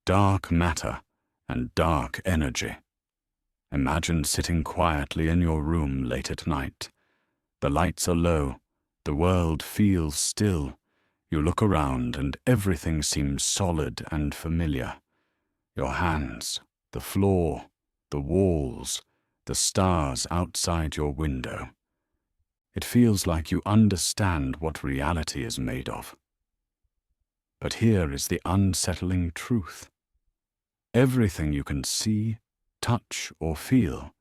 dark matter and dark energy. Imagine sitting quietly in your room late at night. The lights are low, the world feels still. You look around and everything seems solid and familiar. Your hands, the floor, the walls, the stars outside your window. It feels like you understand what reality is made of. But here is the unsettling truth. Everything you can see, touch, or feel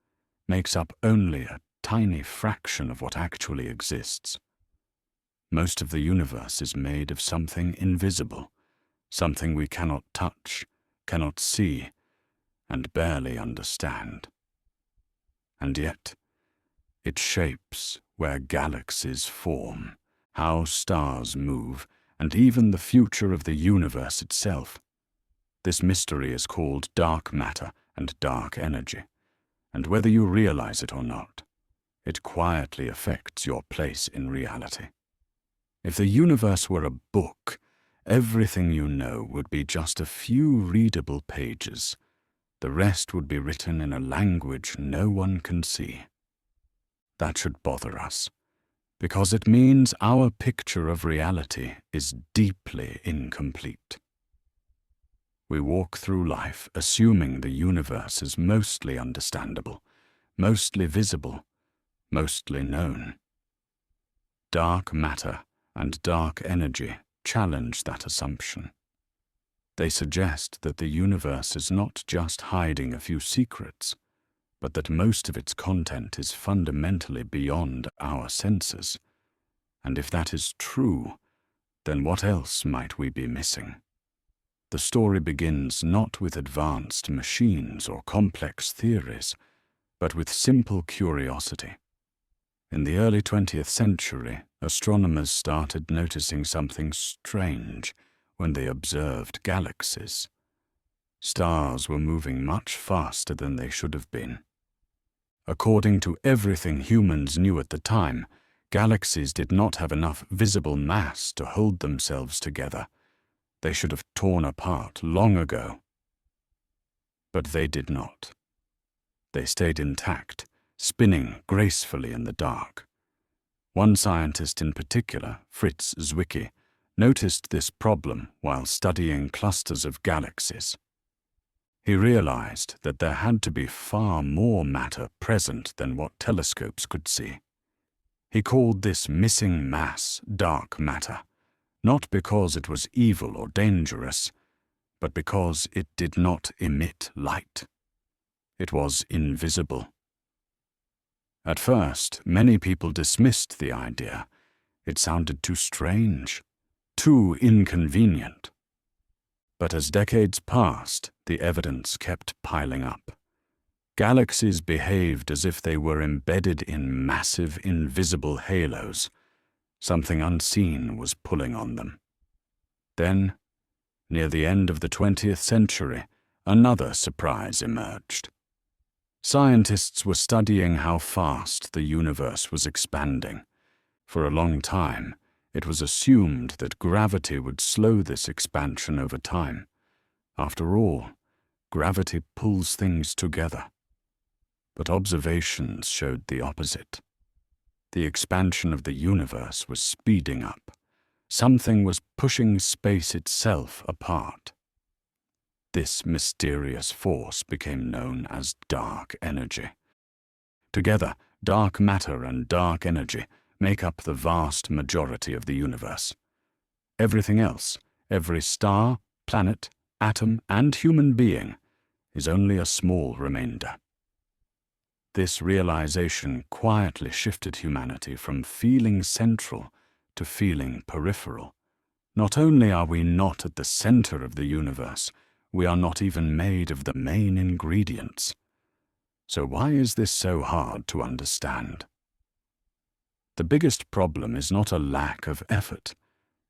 makes up only a tiny fraction of what actually exists. Most of the universe is made of something invisible, something we cannot touch, cannot see, and barely understand. And yet, it shapes where galaxies form, how stars move, and even the future of the universe itself. This mystery is called dark matter and dark energy, and whether you realize it or not, it quietly affects your place in reality. If the universe were a book, everything you know would be just a few readable pages. The rest would be written in a language no one can see. That should bother us, because it means our picture of reality is deeply incomplete. We walk through life assuming the universe is mostly understandable, mostly visible, mostly known. Dark matter and dark energy challenge that assumption. They suggest that the universe is not just hiding a few secrets, but that most of its content is fundamentally beyond our senses. And if that is true, then what else might we be missing? The story begins not with advanced machines or complex theories, but with simple curiosity. In the early 20th century, astronomers started noticing something strange when they observed galaxies. Stars were moving much faster than they should have been. According to everything humans knew at the time, galaxies did not have enough visible mass to hold themselves together. They should have torn apart long ago. But they did not. They stayed intact, spinning gracefully in the dark. One scientist in particular, Fritz Zwicky, noticed this problem while studying clusters of galaxies. He realized that there had to be far more matter present than what telescopes could see. He called this missing mass dark matter, not because it was evil or dangerous, but because it did not emit light. It was invisible. At first, many people dismissed the idea. It sounded too strange, too inconvenient. But as decades passed, the evidence kept piling up. Galaxies behaved as if they were embedded in massive, invisible halos. Something unseen was pulling on them. Then, near the end of the 20th century, another surprise emerged. Scientists were studying how fast the universe was expanding. For a long time, it was assumed that gravity would slow this expansion over time. After all, gravity pulls things together. But observations showed the opposite. The expansion of the universe was speeding up. Something was pushing space itself apart. This mysterious force became known as dark energy. Together, dark matter and dark energy make up the vast majority of the universe. Everything else, every star, planet, atom, and human being, is only a small remainder. This realization quietly shifted humanity from feeling central to feeling peripheral. Not only are we not at the center of the universe, we are not even made of the main ingredients. So why is this so hard to understand? The biggest problem is not a lack of effort.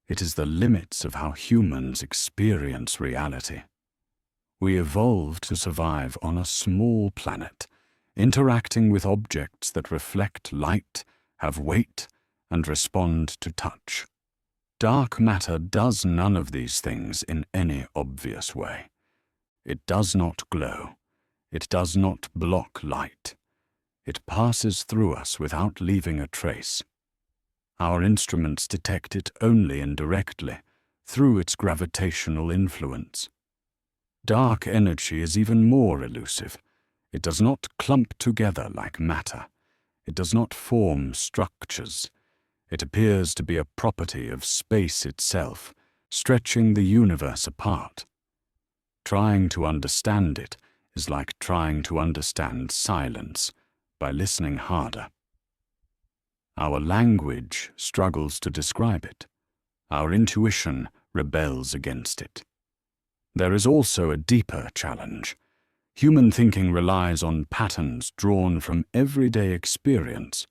It is the limits of how humans experience reality. We evolved to survive on a small planet, interacting with objects that reflect light, have weight, and respond to touch. Dark matter does none of these things in any obvious way. It does not glow. It does not block light. It passes through us without leaving a trace. Our instruments detect it only indirectly, through its gravitational influence. Dark energy is even more elusive. It does not clump together like matter. It does not form structures. It appears to be a property of space itself, stretching the universe apart. Trying to understand it is like trying to understand silence by listening harder. Our language struggles to describe it. Our intuition rebels against it. There is also a deeper challenge. Human thinking relies on patterns drawn from everyday experience,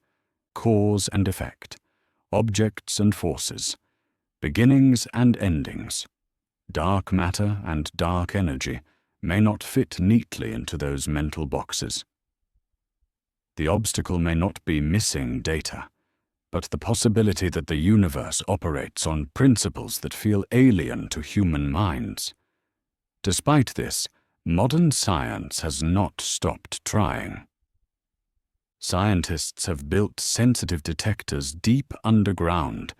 cause and effect, objects and forces, beginnings and endings. Dark matter and dark energy may not fit neatly into those mental boxes. The obstacle may not be missing data, but the possibility that the universe operates on principles that feel alien to human minds. Despite this, modern science has not stopped trying. Scientists have built sensitive detectors deep underground,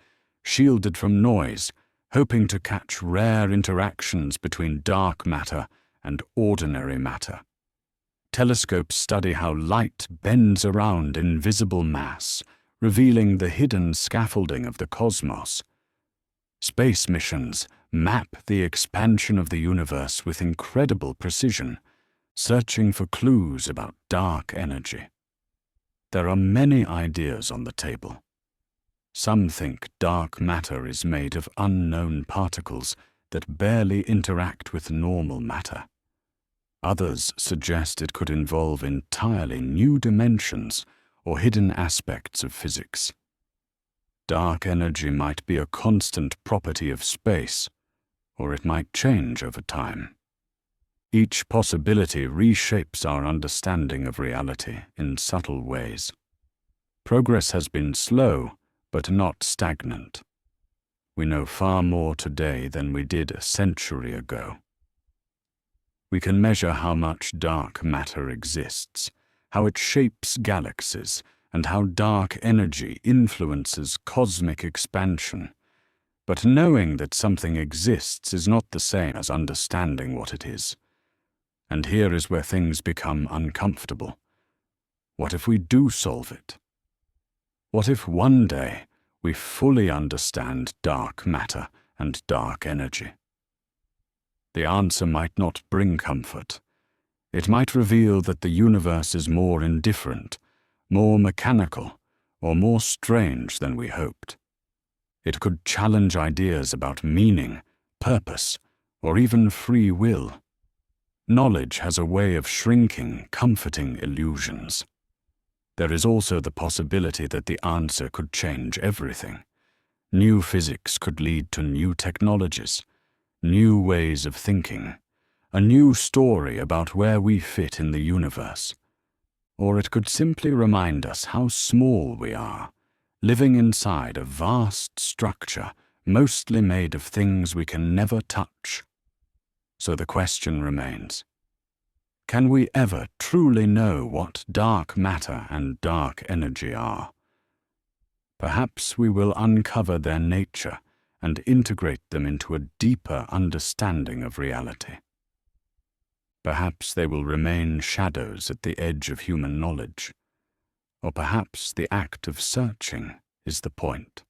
shielded from noise, hoping to catch rare interactions between dark matter and ordinary matter. Telescopes study how light bends around invisible mass, revealing the hidden scaffolding of the cosmos. Space missions map the expansion of the universe with incredible precision, searching for clues about dark energy. There are many ideas on the table. Some think dark matter is made of unknown particles that barely interact with normal matter. Others suggest it could involve entirely new dimensions or hidden aspects of physics. Dark energy might be a constant property of space, or it might change over time. Each possibility reshapes our understanding of reality in subtle ways. Progress has been slow, but not stagnant. We know far more today than we did a century ago. We can measure how much dark matter exists, how it shapes galaxies, and how dark energy influences cosmic expansion. But knowing that something exists is not the same as understanding what it is. And here is where things become uncomfortable. What if we do solve it? What if one day we fully understand dark matter and dark energy? The answer might not bring comfort. It might reveal that the universe is more indifferent, more mechanical, or more strange than we hoped. It could challenge ideas about meaning, purpose, or even free will. Knowledge has a way of shrinking comforting illusions. There is also the possibility that the answer could change everything. New physics could lead to new technologies, new ways of thinking, a new story about where we fit in the universe. Or it could simply remind us how small we are, living inside a vast structure mostly made of things we can never touch. So the question remains, can we ever truly know what dark matter and dark energy are? Perhaps we will uncover their nature and integrate them into a deeper understanding of reality. Perhaps they will remain shadows at the edge of human knowledge, or perhaps the act of searching is the point.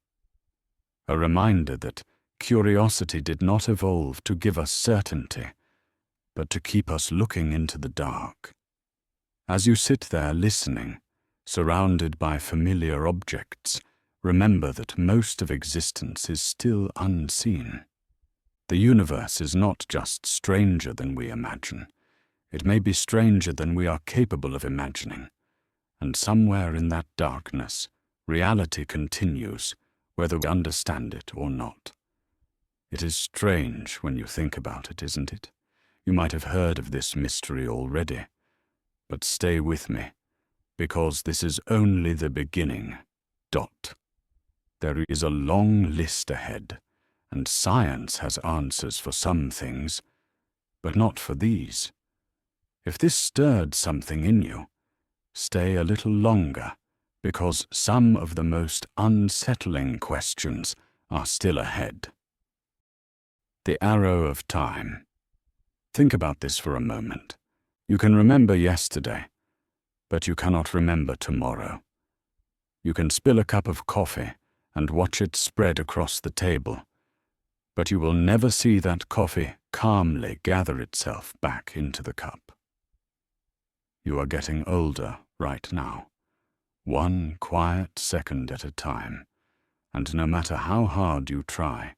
A reminder that curiosity did not evolve to give us certainty, but to keep us looking into the dark. As you sit there listening, surrounded by familiar objects, remember that most of existence is still unseen. The universe is not just stranger than we imagine. It may be stranger than we are capable of imagining. And somewhere in that darkness, reality continues, whether we understand it or not. It is strange when you think about it, isn't it? You might have heard of this mystery already. But stay with me, because this is only the beginning. There is a long list ahead, and science has answers for some things, but not for these. If this stirred something in you, stay a little longer, because some of the most unsettling questions are still ahead. The arrow of time. Think about this for a moment. You can remember yesterday, but you cannot remember tomorrow. You can spill a cup of coffee and watch it spread across the table, but you will never see that coffee calmly gather itself back into the cup. You are getting older right now, one quiet second at a time, and no matter how hard you try,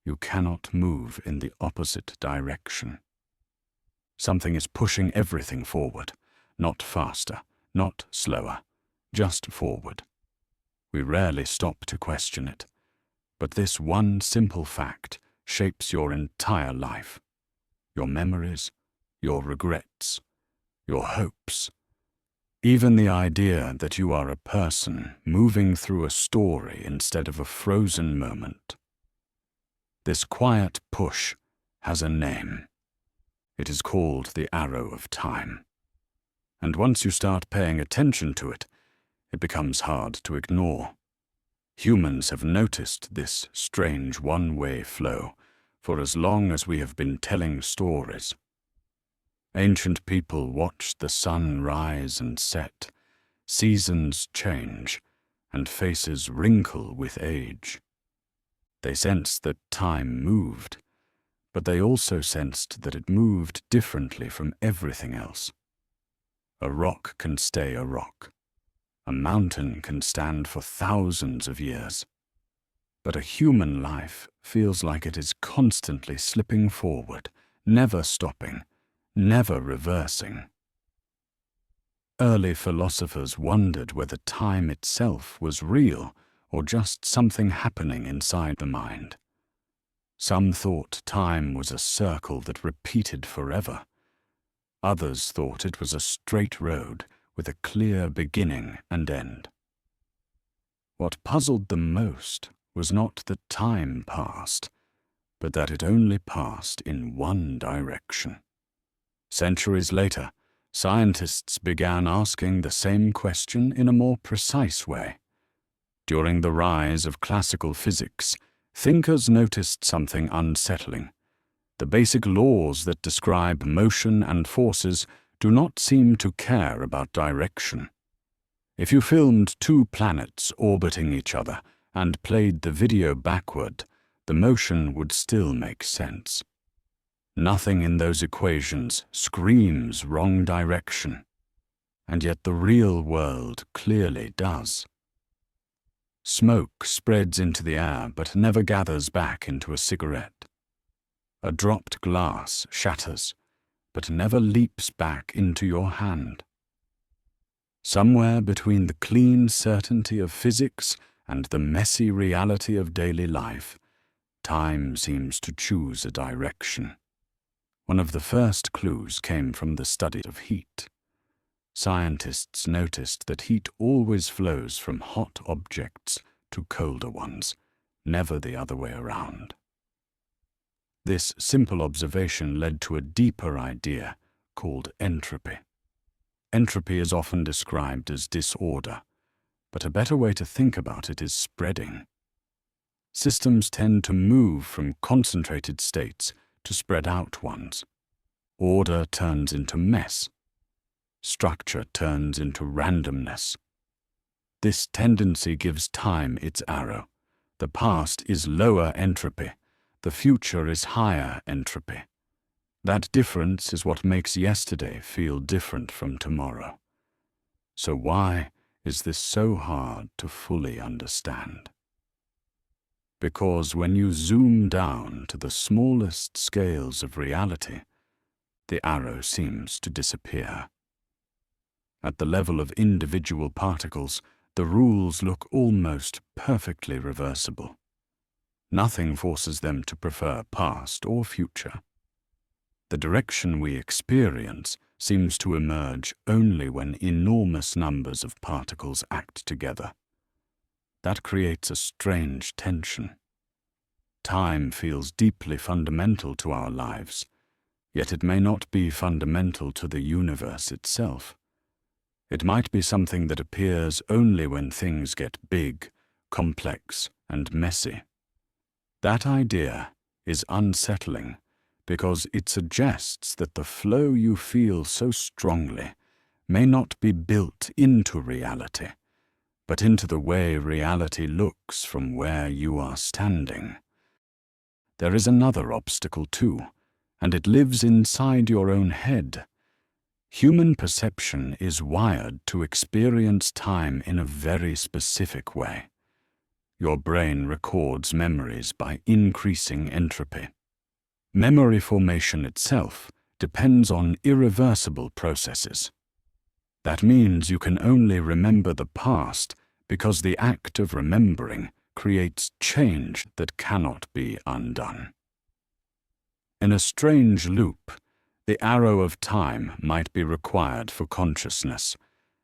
you cannot move in the opposite direction. Something is pushing everything forward, not faster, not slower, just forward. We rarely stop to question it, but this one simple fact shapes your entire life, your memories, your regrets, your hopes, even the idea that you are a person moving through a story instead of a frozen moment. This quiet push has a name. It is called the arrow of time. And once you start paying attention to it, it becomes hard to ignore. Humans have noticed this strange one-way flow for as long as we have been telling stories. Ancient people watched the sun rise and set, seasons change, and faces wrinkle with age. They sensed that time moved, but they also sensed that it moved differently from everything else. A rock can stay a rock. A mountain can stand for thousands of years. But a human life feels like it is constantly slipping forward, never stopping, never reversing. Early philosophers wondered whether time itself was real or just something happening inside the mind. Some thought time was a circle that repeated forever. Others thought it was a straight road with a clear beginning and end. What puzzled them most was not that time passed, but that it only passed in one direction. Centuries later, scientists began asking the same question in a more precise way. During the rise of classical physics, thinkers noticed something unsettling. The basic laws that describe motion and forces do not seem to care about direction. If you filmed two planets orbiting each other and played the video backward, the motion would still make sense. Nothing in those equations screams wrong direction, and yet the real world clearly does. Smoke spreads into the air but never gathers back into a cigarette. A dropped glass shatters, but never leaps back into your hand. Somewhere between the clean certainty of physics and the messy reality of daily life, time seems to choose a direction. One of the first clues came from the study of heat. Scientists noticed that heat always flows from hot objects to colder ones, never the other way around. This simple observation led to a deeper idea called entropy. Entropy is often described as disorder, but a better way to think about it is spreading. Systems tend to move from concentrated states to spread out ones. Order turns into mess. Structure turns into randomness. This tendency gives time its arrow. The past is lower entropy. The future is higher entropy. That difference is what makes yesterday feel different from tomorrow. So why is this so hard to fully understand? Because when you zoom down to the smallest scales of reality, the arrow seems to disappear. At the level of individual particles, the rules look almost perfectly reversible. Nothing forces them to prefer past or future. The direction we experience seems to emerge only when enormous numbers of particles act together. That creates a strange tension. Time feels deeply fundamental to our lives, Yet it may not be fundamental to the universe itself. It might be something that appears only when things get big, complex, and messy. That idea is unsettling because it suggests that the flow you feel so strongly may not be built into reality, but into the way reality looks from where you are standing. There is another obstacle too, and it lives inside your own head. Human perception is wired to experience time in a very specific way. Your brain records memories by increasing entropy. Memory formation itself depends on irreversible processes. That means you can only remember the past because the act of remembering creates change that cannot be undone. In a strange loop, the arrow of time might be required for consciousness,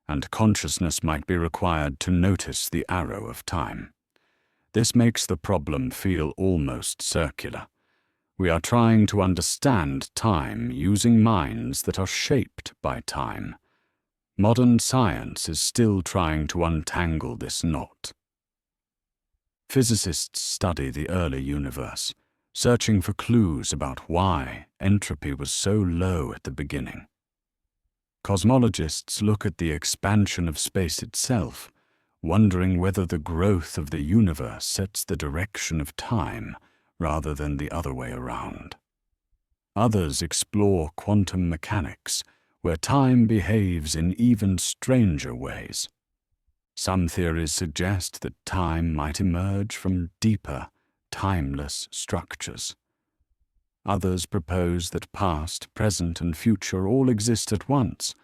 and consciousness might be required to notice the arrow of time. This makes the problem feel almost circular. We are trying to understand time using minds that are shaped by time. Modern science is still trying to untangle this knot. Physicists study the early universe, searching for clues about why entropy was so low at the beginning. Cosmologists look at the expansion of space itself, wondering whether the growth of the universe sets the direction of time rather than the other way around. Others explore quantum mechanics, where time behaves in even stranger ways. Some theories suggest that time might emerge from deeper, timeless structures. Others propose that past, present, and future all exist at once,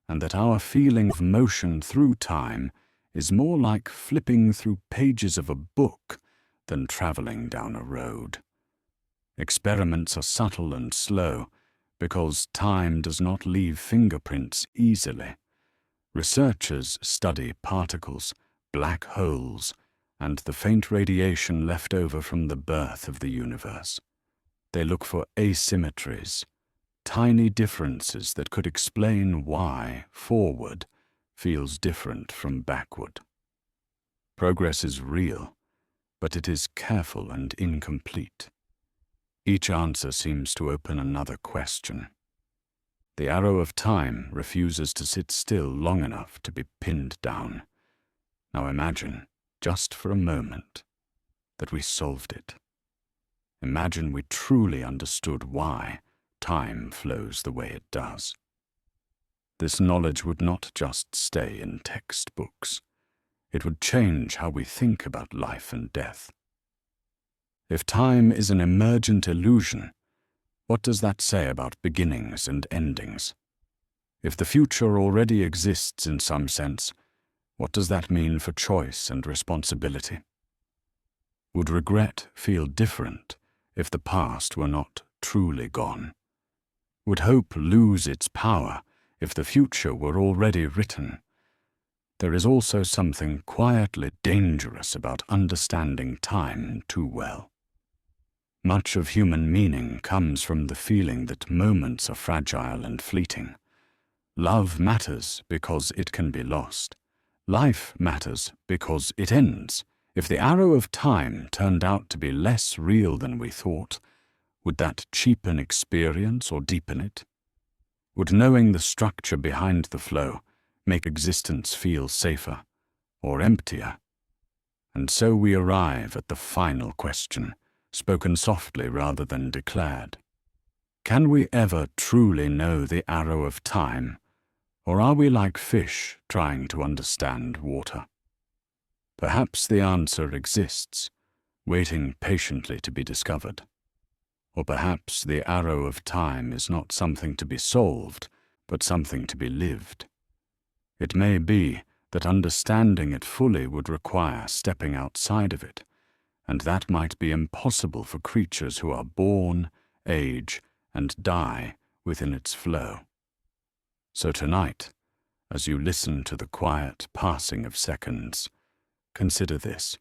and that our feeling of motion through time is more like flipping through pages of a book than traveling down a road. Experiments are subtle and slow because time does not leave fingerprints easily. Researchers study particles, black holes, and the faint radiation left over from the birth of the universe. They look for asymmetries, tiny differences that could explain why forward feels different from backward. Progress is real, but it is careful and incomplete. Each answer seems to open another question. The arrow of time refuses to sit still long enough to be pinned down. Now imagine, just for a moment, that we solved it. Imagine we truly understood why time flows the way it does. This knowledge would not just stay in textbooks. It would change how we think about life and death. If time is an emergent illusion, what does that say about beginnings and endings? If the future already exists in some sense, what does that mean for choice and responsibility? Would regret feel different if the past were not truly gone? Would hope lose its power if the future were already written? There is also something quietly dangerous about understanding time too well. Much of human meaning comes from the feeling that moments are fragile and fleeting. Love matters because it can be lost. Life matters because it ends. If the arrow of time turned out to be less real than we thought, would that cheapen experience or deepen it? Would knowing the structure behind the flow make existence feel safer or emptier? And so we arrive at the final question, spoken softly rather than declared. Can we ever truly know the arrow of time, or are we like fish trying to understand water? Perhaps the answer exists, waiting patiently to be discovered. Or perhaps the arrow of time is not something to be solved, but something to be lived. It may be that understanding it fully would require stepping outside of it, and that might be impossible for creatures who are born, age, and die within its flow. So tonight, as you listen to the quiet passing of seconds, consider this.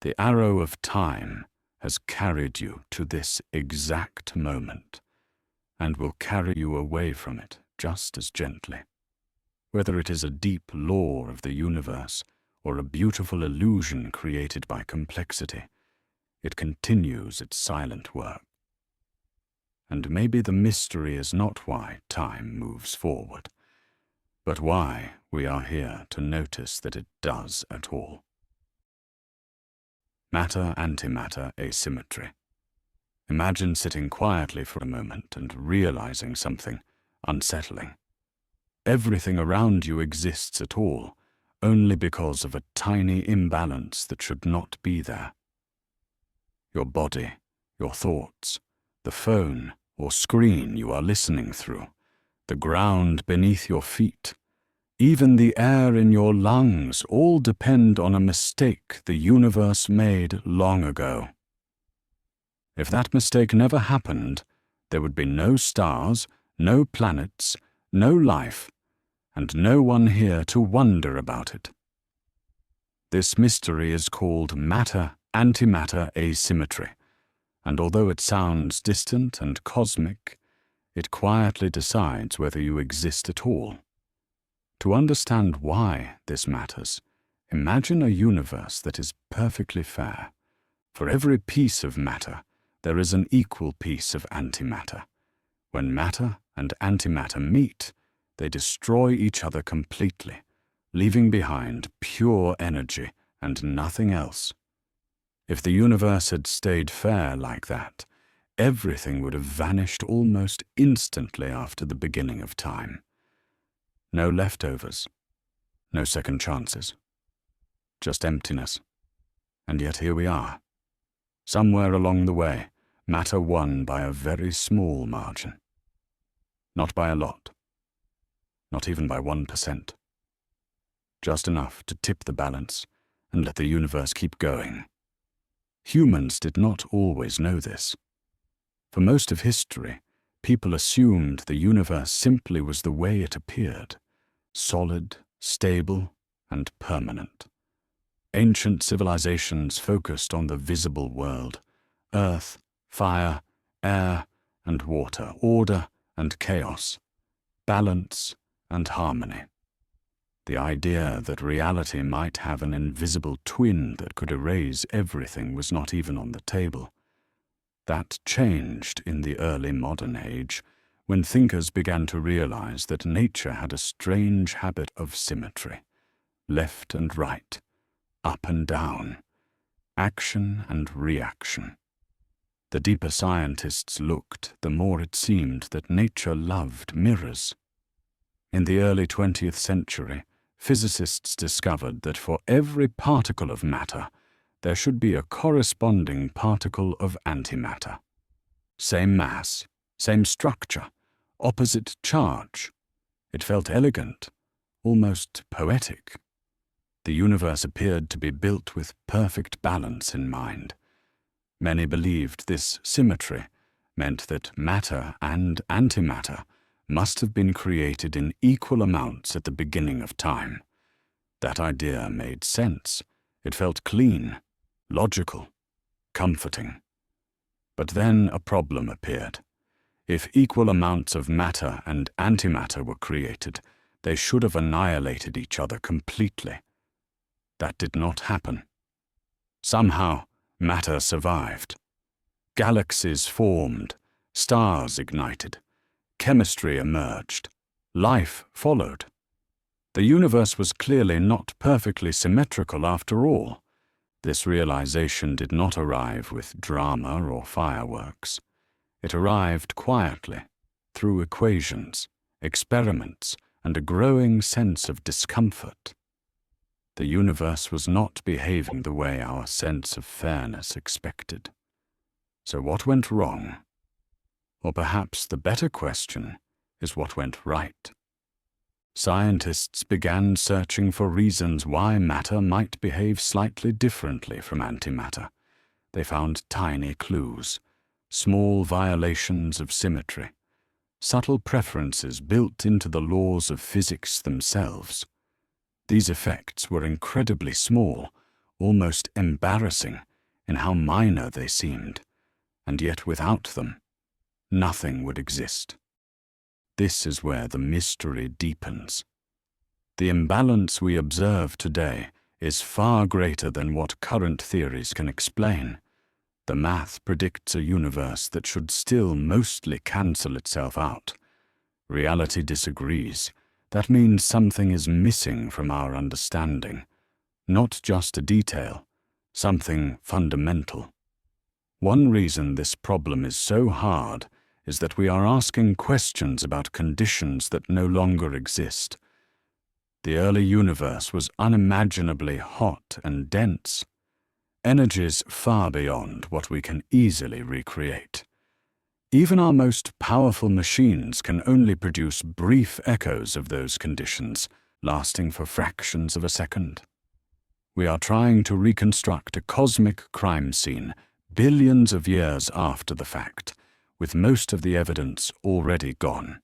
The arrow of time has carried you to this exact moment, and will carry you away from it just as gently. Whether it is a deep law of the universe or a beautiful illusion created by complexity, it continues its silent work. And maybe the mystery is not why time moves forward, but why we are here to notice that it does at all. Matter-Antimatter Asymmetry. Imagine sitting quietly for a moment and realizing something unsettling. Everything around you exists at all, only because of a tiny imbalance that should not be there. Your body, your thoughts, the phone or screen you are listening through, the ground beneath your feet, even the air in your lungs all depend on a mistake the universe made long ago. If that mistake never happened, there would be no stars, no planets, no life, and no one here to wonder about it. This mystery is called Matter-Antimatter Asymmetry, and although it sounds distant and cosmic, it quietly decides whether you exist at all. To understand why this matters, imagine a universe that is perfectly fair. For every piece of matter, there is an equal piece of antimatter. When matter and antimatter meet, they destroy each other completely, leaving behind pure energy and nothing else. If the universe had stayed fair like that, everything would have vanished almost instantly after the beginning of time. No leftovers, no second chances, just emptiness. And yet here we are. Somewhere along the way, matter won by a very small margin. Not by a lot. Not even by 1%. Just enough to tip the balance and let the universe keep going. Humans did not always know this. For most of history, people assumed the universe simply was the way it appeared, solid, stable, and permanent. Ancient civilizations focused on the visible world, earth, fire, air, and water, order and chaos, balance and harmony. The idea that reality might have an invisible twin that could erase everything was not even on the table. That changed in the early modern age, when thinkers began to realize that nature had a strange habit of symmetry, left and right, up and down, action and reaction. The deeper scientists looked, the more it seemed that nature loved mirrors. In the early 20th century, physicists discovered that for every particle of matter, there should be a corresponding particle of antimatter. Same mass, same structure, opposite charge. It felt elegant, almost poetic. The universe appeared to be built with perfect balance in mind. Many believed this symmetry meant that matter and antimatter must have been created in equal amounts at the beginning of time. That idea made sense. It felt clean, logical, comforting. But then a problem appeared. If equal amounts of matter and antimatter were created, they should have annihilated each other completely. That did not happen. Somehow, matter survived. Galaxies formed, stars ignited, chemistry emerged, life followed. The universe was clearly not perfectly symmetrical after all. This realization did not arrive with drama or fireworks. It arrived quietly, through equations, experiments, and a growing sense of discomfort. The universe was not behaving the way our sense of fairness expected. So what went wrong? Or perhaps the better question is what went right. Scientists began searching for reasons why matter might behave slightly differently from antimatter. They found tiny clues, small violations of symmetry, subtle preferences built into the laws of physics themselves. These effects were incredibly small, almost embarrassing in how minor they seemed, and yet without them, nothing would exist. This is where the mystery deepens. The imbalance we observe today is far greater than what current theories can explain. The math predicts a universe that should still mostly cancel itself out. Reality disagrees. That means something is missing from our understanding. Not just a detail, something fundamental. One reason this problem is so hard is that we are asking questions about conditions that no longer exist. The early universe was unimaginably hot and dense, energies far beyond what we can easily recreate. Even our most powerful machines can only produce brief echoes of those conditions, lasting for fractions of a second. We are trying to reconstruct a cosmic crime scene billions of years after the fact, with most of the evidence already gone.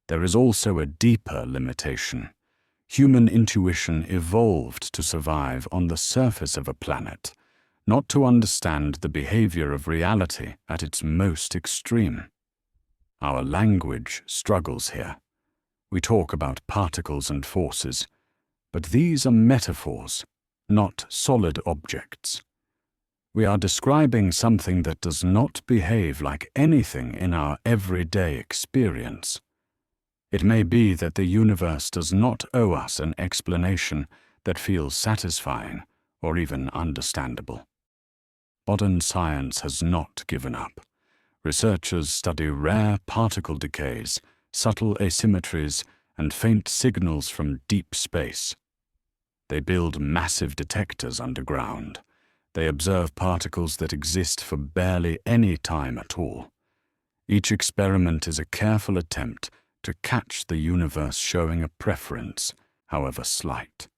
There is also a deeper limitation. Human intuition evolved to survive on the surface of a planet, not to understand the behavior of reality at its most extreme. Our language struggles here. We talk about particles and forces, but these are metaphors, not solid objects. We are describing something that does not behave like anything in our everyday experience. It may be that the universe does not owe us an explanation that feels satisfying or even understandable. Modern science has not given up. Researchers study rare particle decays, subtle asymmetries, and faint signals from deep space. They build massive detectors underground. They observe particles that exist for barely any time at all. Each experiment is a careful attempt to catch the universe showing a preference, however slight.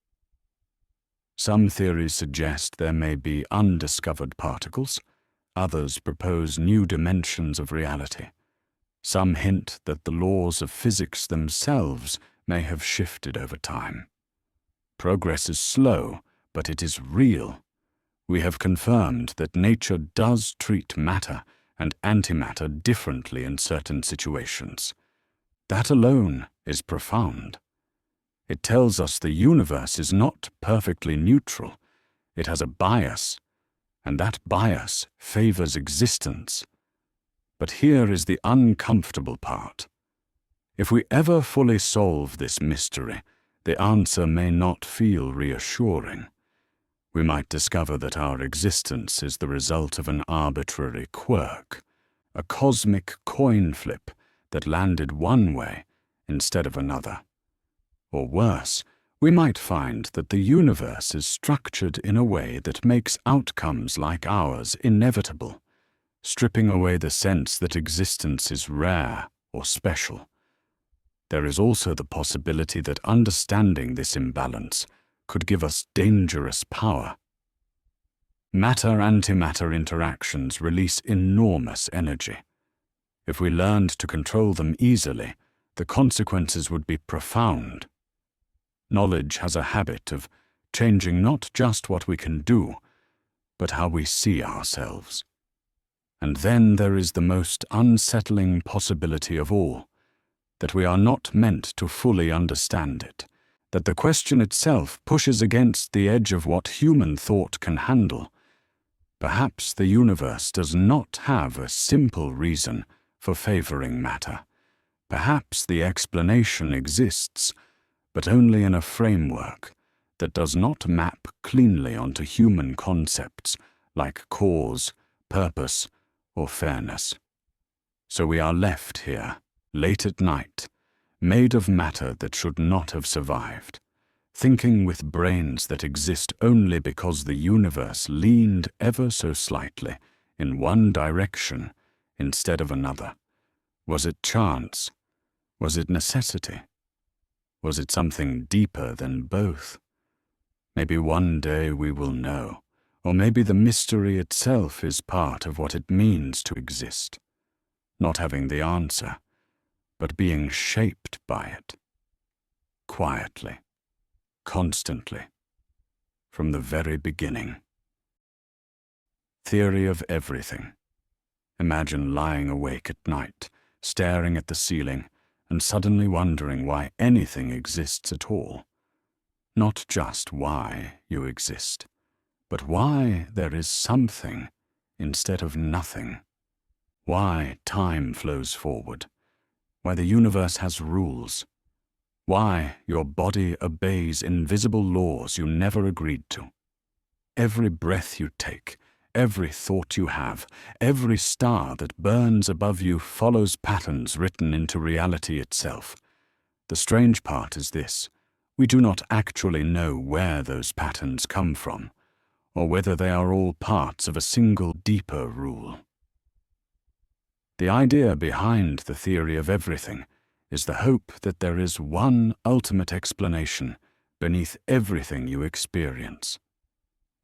Some theories suggest there may be undiscovered particles. Others propose new dimensions of reality. Some hint that the laws of physics themselves may have shifted over time. Progress is slow, but it is real. We have confirmed that nature does treat matter and antimatter differently in certain situations. That alone is profound. It tells us the universe is not perfectly neutral. It has a bias, and that bias favors existence. But here is the uncomfortable part. If we ever fully solve this mystery, the answer may not feel reassuring. We might discover that our existence is the result of an arbitrary quirk, a cosmic coin flip that landed one way instead of another. Or worse, we might find that the universe is structured in a way that makes outcomes like ours inevitable, stripping away the sense that existence is rare or special. There is also the possibility that understanding this imbalance could give us dangerous power. Matter-antimatter interactions release enormous energy. If we learned to control them easily, the consequences would be profound. Knowledge has a habit of changing not just what we can do, but how we see ourselves. And then there is the most unsettling possibility of all, that we are not meant to fully understand it, that the question itself pushes against the edge of what human thought can handle. Perhaps the universe does not have a simple reason for favoring matter. Perhaps the explanation exists, but only in a framework that does not map cleanly onto human concepts like cause, purpose, or fairness. So we are left here, late at night, made of matter that should not have survived, thinking with brains that exist only because the universe leaned ever so slightly in one direction instead of another. Was it chance? Was it necessity? Was it something deeper than both? Maybe one day we will know, or maybe the mystery itself is part of what it means to exist, not having the answer, but being shaped by it, quietly, constantly, from the very beginning. Theory of everything. Imagine lying awake at night, staring at the ceiling, and suddenly wondering why anything exists at all. Not just why you exist, but why there is something instead of nothing. Why time flows forward, why the universe has rules, why your body obeys invisible laws you never agreed to. Every breath you take, every thought you have, every star that burns above you follows patterns written into reality itself. The strange part is this: we do not actually know where those patterns come from, or whether they are all parts of a single deeper rule. The idea behind the theory of everything is the hope that there is one ultimate explanation beneath everything you experience.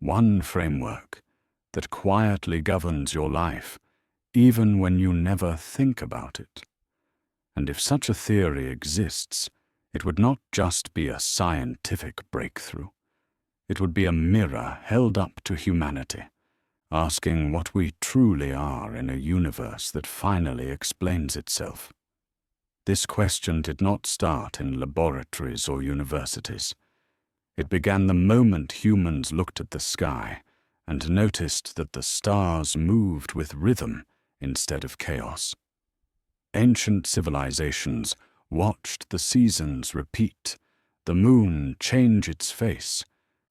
One framework that quietly governs your life, even when you never think about it. And if such a theory exists, it would not just be a scientific breakthrough. It would be a mirror held up to humanity, asking what we truly are in a universe that finally explains itself. This question did not start in laboratories or universities. It began the moment humans looked at the sky and noticed that the stars moved with rhythm instead of chaos. Ancient civilizations watched the seasons repeat, the moon change its face,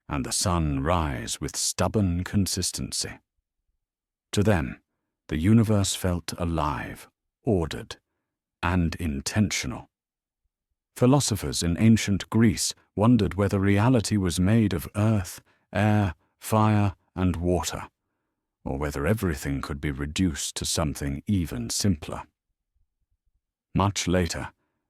and the sun rise with stubborn consistency. To them, the universe felt alive, ordered, and intentional. Philosophers in ancient Greece wondered whether reality was made of earth, air, fire, and water, or whether everything could be reduced to something even simpler. Much later,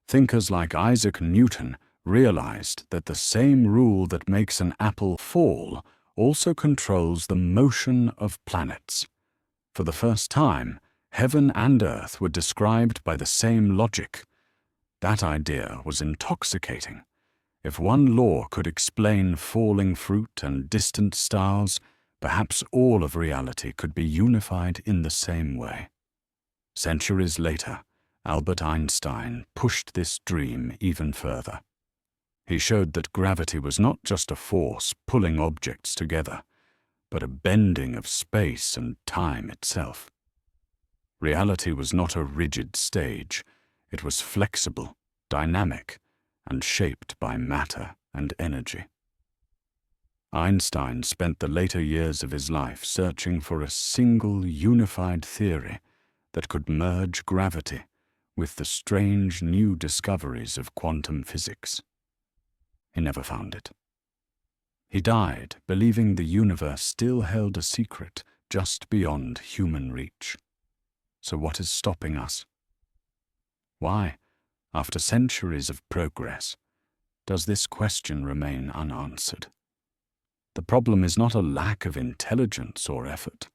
thinkers like Isaac Newton realized that the same rule that makes an apple fall also controls the motion of planets. For the first time, heaven and earth were described by the same logic. That idea was intoxicating. If one law could explain falling fruit and distant stars, perhaps all of reality could be unified in the same way. Centuries later, Albert Einstein pushed this dream even further. He showed that gravity was not just a force pulling objects together, but a bending of space and time itself. Reality was not a rigid stage. It was flexible, dynamic, and shaped by matter and energy. Einstein spent the later years of his life searching for a single unified theory that could merge gravity with the strange new discoveries of quantum physics. He never found it. He died believing the universe still held a secret just beyond human reach. So what is stopping us? Why, after centuries of progress, does this question remain unanswered? The problem is not a lack of intelligence or effort.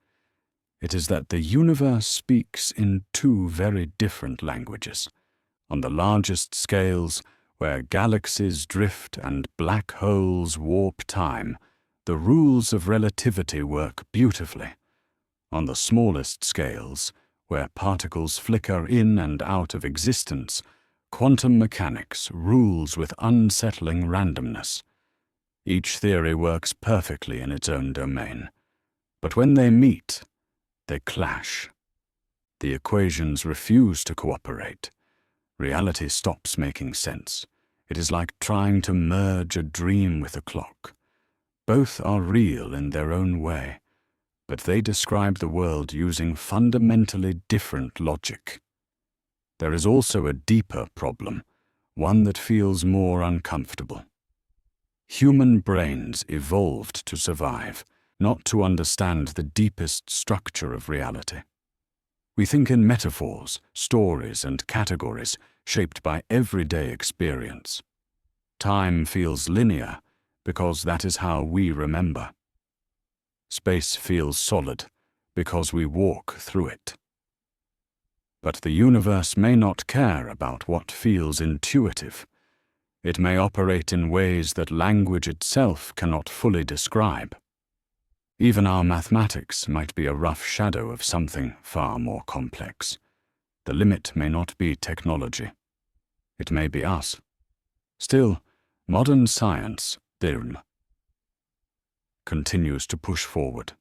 It is that the universe speaks in two very different languages. On the largest scales, where galaxies drift and black holes warp time, the rules of relativity work beautifully. On the smallest scales, where particles flicker in and out of existence, quantum mechanics rules with unsettling randomness. Each theory works perfectly in its own domain, but when they meet, they clash. The equations refuse to cooperate. Reality stops making sense. It is like trying to merge a dream with a clock. Both are real in their own way, but they describe the world using fundamentally different logic. There is also a deeper problem, one that feels more uncomfortable. Human brains evolved to survive, not to understand the deepest structure of reality. We think in metaphors, stories, and categories shaped by everyday experience. Time feels linear because that is how we remember. Space feels solid because we walk through it. But the universe may not care about what feels intuitive. It may operate in ways that language itself cannot fully describe. Even our mathematics might be a rough shadow of something far more complex. The limit may not be technology. It may be us. Still, modern science, continues to push forward.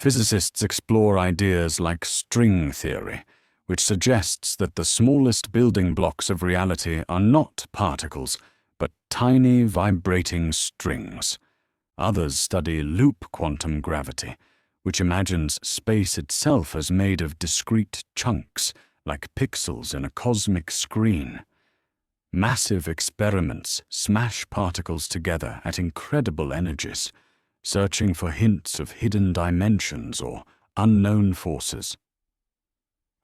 Physicists explore ideas like string theory, which suggests that the smallest building blocks of reality are not particles, but tiny vibrating strings. Others study loop quantum gravity, which imagines space itself as made of discrete chunks, like pixels in a cosmic screen. Massive experiments smash particles together at incredible energies, searching for hints of hidden dimensions or unknown forces.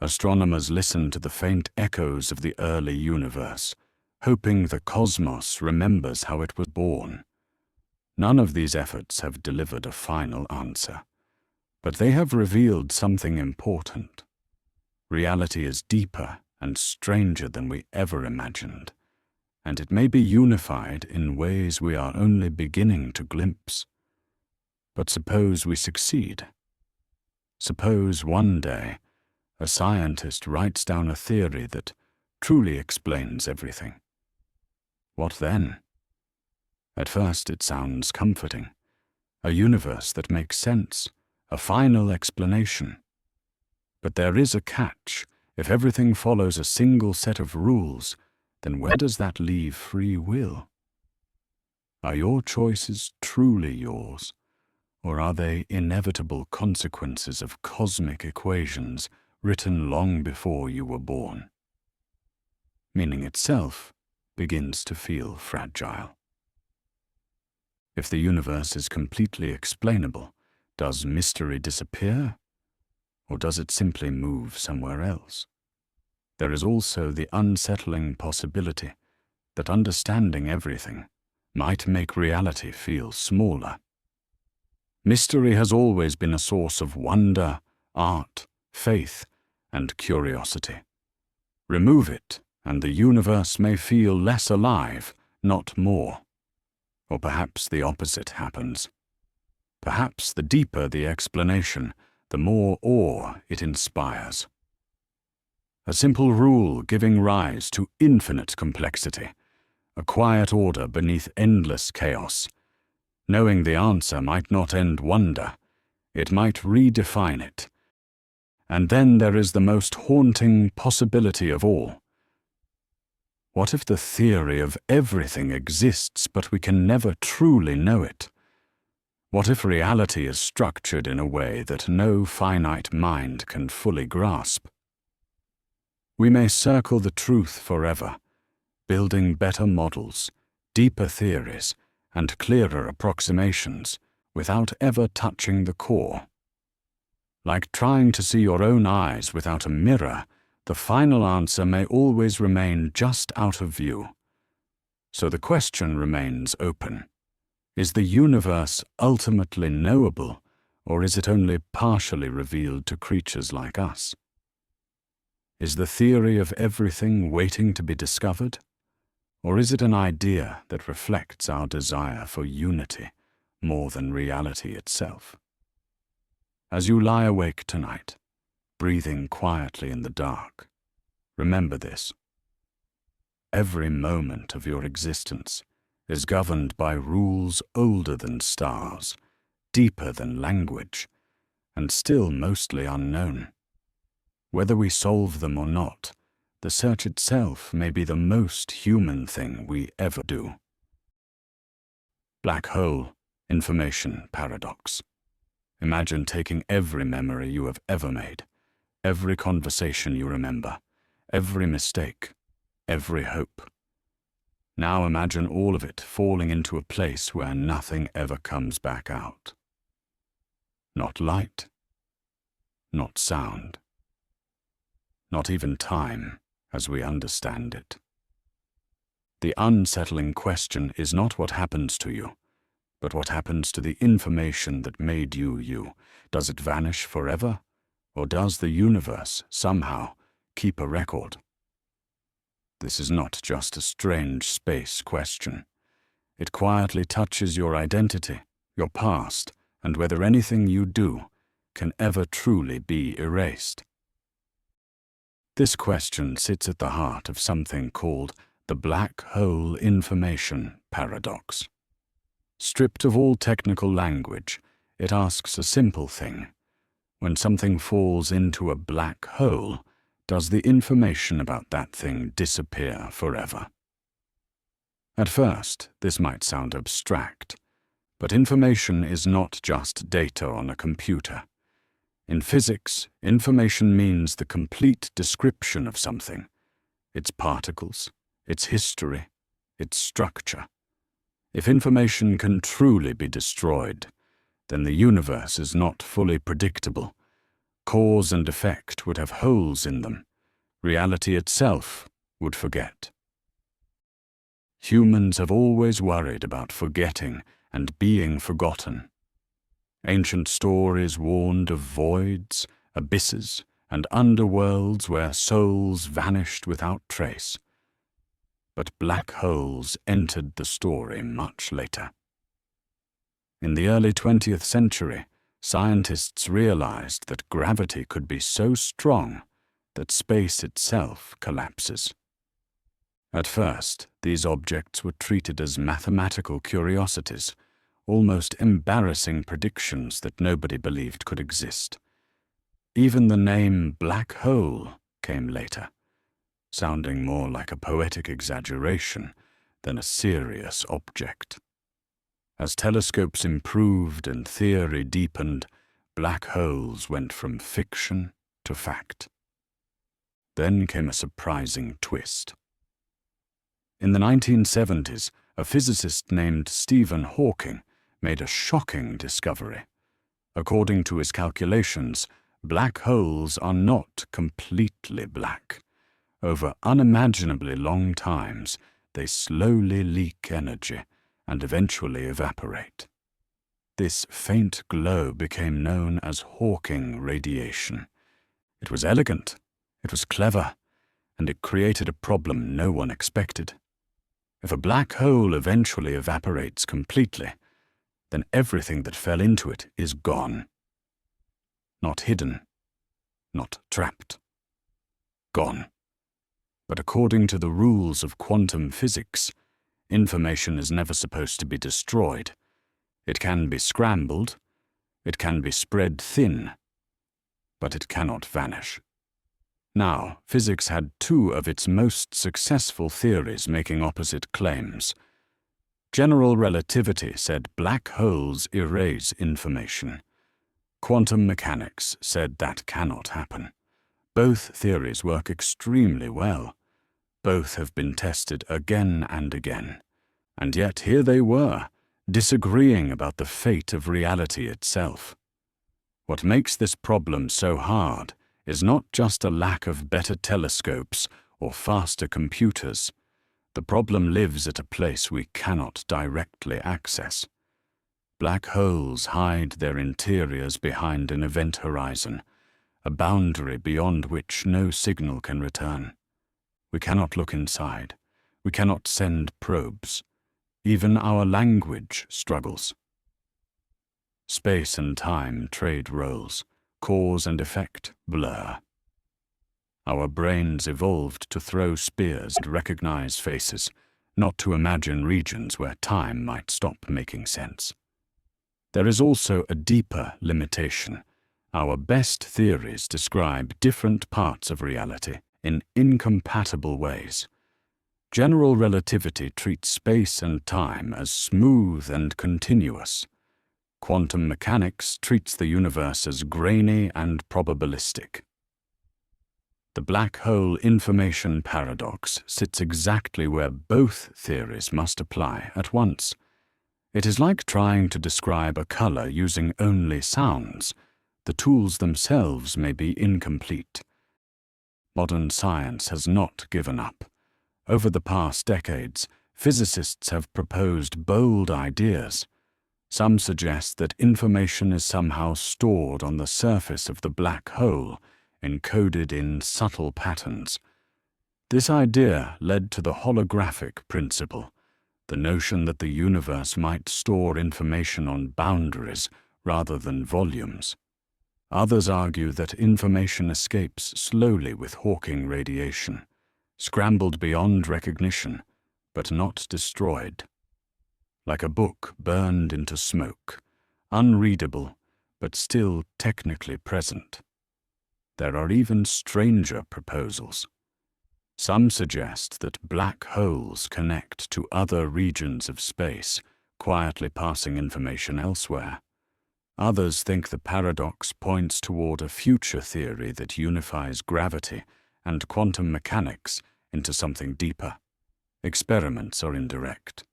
Astronomers listen to the faint echoes of the early universe, hoping the cosmos remembers how it was born. None of these efforts have delivered a final answer, but they have revealed something important. Reality is deeper and stranger than we ever imagined, and it may be unified in ways we are only beginning to glimpse. But suppose we succeed. Suppose one day a scientist writes down a theory that truly explains everything. What then? At first it sounds comforting. A universe that makes sense, a final explanation. But there is a catch. If everything follows a single set of rules, then where does that leave free will? Are your choices truly yours, or are they inevitable consequences of cosmic equations written long before you were born? Meaning itself begins to feel fragile. If the universe is completely explainable, does mystery disappear, or does it simply move somewhere else? There is also the unsettling possibility that understanding everything might make reality feel smaller. Mystery has always been a source of wonder, art, faith, and curiosity. Remove it, and the universe may feel less alive, not more. Or perhaps the opposite happens. Perhaps the deeper the explanation, the more awe it inspires. A simple rule giving rise to infinite complexity, a quiet order beneath endless chaos. Knowing the answer might not end wonder, it might redefine it. And then there is the most haunting possibility of all. What if the theory of everything exists, but we can never truly know it? What if reality is structured in a way that no finite mind can fully grasp? We may circle the truth forever, building better models, deeper theories, and clearer approximations, without ever touching the core. Like trying to see your own eyes without a mirror, the final answer may always remain just out of view. So the question remains open. Is the universe ultimately knowable, or is it only partially revealed to creatures like us? Is the theory of everything waiting to be discovered? Or is it an idea that reflects our desire for unity more than reality itself? As you lie awake tonight, breathing quietly in the dark, remember this. Every moment of your existence is governed by rules older than stars, deeper than language, and still mostly unknown. Whether we solve them or not, the search itself may be the most human thing we ever do. Black hole, information paradox. Imagine taking every memory you have ever made, every conversation you remember, every mistake, every hope. Now imagine all of it falling into a place where nothing ever comes back out. Not light, not sound, not even time as we understand it. The unsettling question is not what happens to you, but what happens to the information that made you you. Does it vanish forever, or does the universe somehow keep a record? This is not just a strange space question. It quietly touches your identity, your past, and whether anything you do can ever truly be erased. This question sits at the heart of something called the black hole information paradox. Stripped of all technical language, it asks a simple thing. When something falls into a black hole, does the information about that thing disappear forever? At first, this might sound abstract, but information is not just data on a computer. In physics, information means the complete description of something, its particles, its history, its structure. If information can truly be destroyed, then the universe is not fully predictable. Cause and effect would have holes in them. Reality itself would forget. Humans have always worried about forgetting and being forgotten. Ancient stories warned of voids, abysses, and underworlds where souls vanished without trace. But black holes entered the story much later. In the early 20th century, scientists realized that gravity could be so strong that space itself collapses. At first, these objects were treated as mathematical curiosities, almost embarrassing predictions that nobody believed could exist. Even the name black hole came later, sounding more like a poetic exaggeration than a serious object. As telescopes improved and theory deepened, black holes went from fiction to fact. Then came a surprising twist. In the 1970s, a physicist named Stephen Hawking made a shocking discovery. According to his calculations, black holes are not completely black. Over unimaginably long times, they slowly leak energy and eventually evaporate. This faint glow became known as Hawking radiation. It was elegant, it was clever, and it created a problem no one expected. If a black hole eventually evaporates completely, then everything that fell into it is gone. Not hidden, not trapped. Gone. But according to the rules of quantum physics, information is never supposed to be destroyed. It can be scrambled, it can be spread thin, but it cannot vanish. Now, physics had two of its most successful theories making opposite claims. General relativity said black holes erase information. Quantum mechanics said that cannot happen. Both theories work extremely well. Both have been tested again and again. And yet here they were, disagreeing about the fate of reality itself. What makes this problem so hard is not just a lack of better telescopes or faster computers. The problem lives at a place we cannot directly access. Black holes hide their interiors behind an event horizon, a boundary beyond which no signal can return. We cannot look inside. We cannot send probes. Even our language struggles. Space and time trade roles. Cause and effect blur. Our brains evolved to throw spears and recognize faces, not to imagine regions where time might stop making sense. There is also a deeper limitation. Our best theories describe different parts of reality in incompatible ways. General relativity treats space and time as smooth and continuous. Quantum mechanics treats the universe as grainy and probabilistic. The black hole information paradox sits exactly where both theories must apply at once. It is like trying to describe a color using only sounds. The tools themselves may be incomplete. Modern science has not given up. Over the past decades, physicists have proposed bold ideas. Some suggest that information is somehow stored on the surface of the black hole, encoded in subtle patterns. This idea led to the holographic principle, the notion that the universe might store information on boundaries rather than volumes. Others argue that information escapes slowly with Hawking radiation, scrambled beyond recognition, but not destroyed. Like a book burned into smoke, unreadable, but still technically present. There are even stranger proposals. Some suggest that black holes connect to other regions of space, quietly passing information elsewhere. Others think the paradox points toward a future theory that unifies gravity and quantum mechanics into something deeper. Experiments are indirect.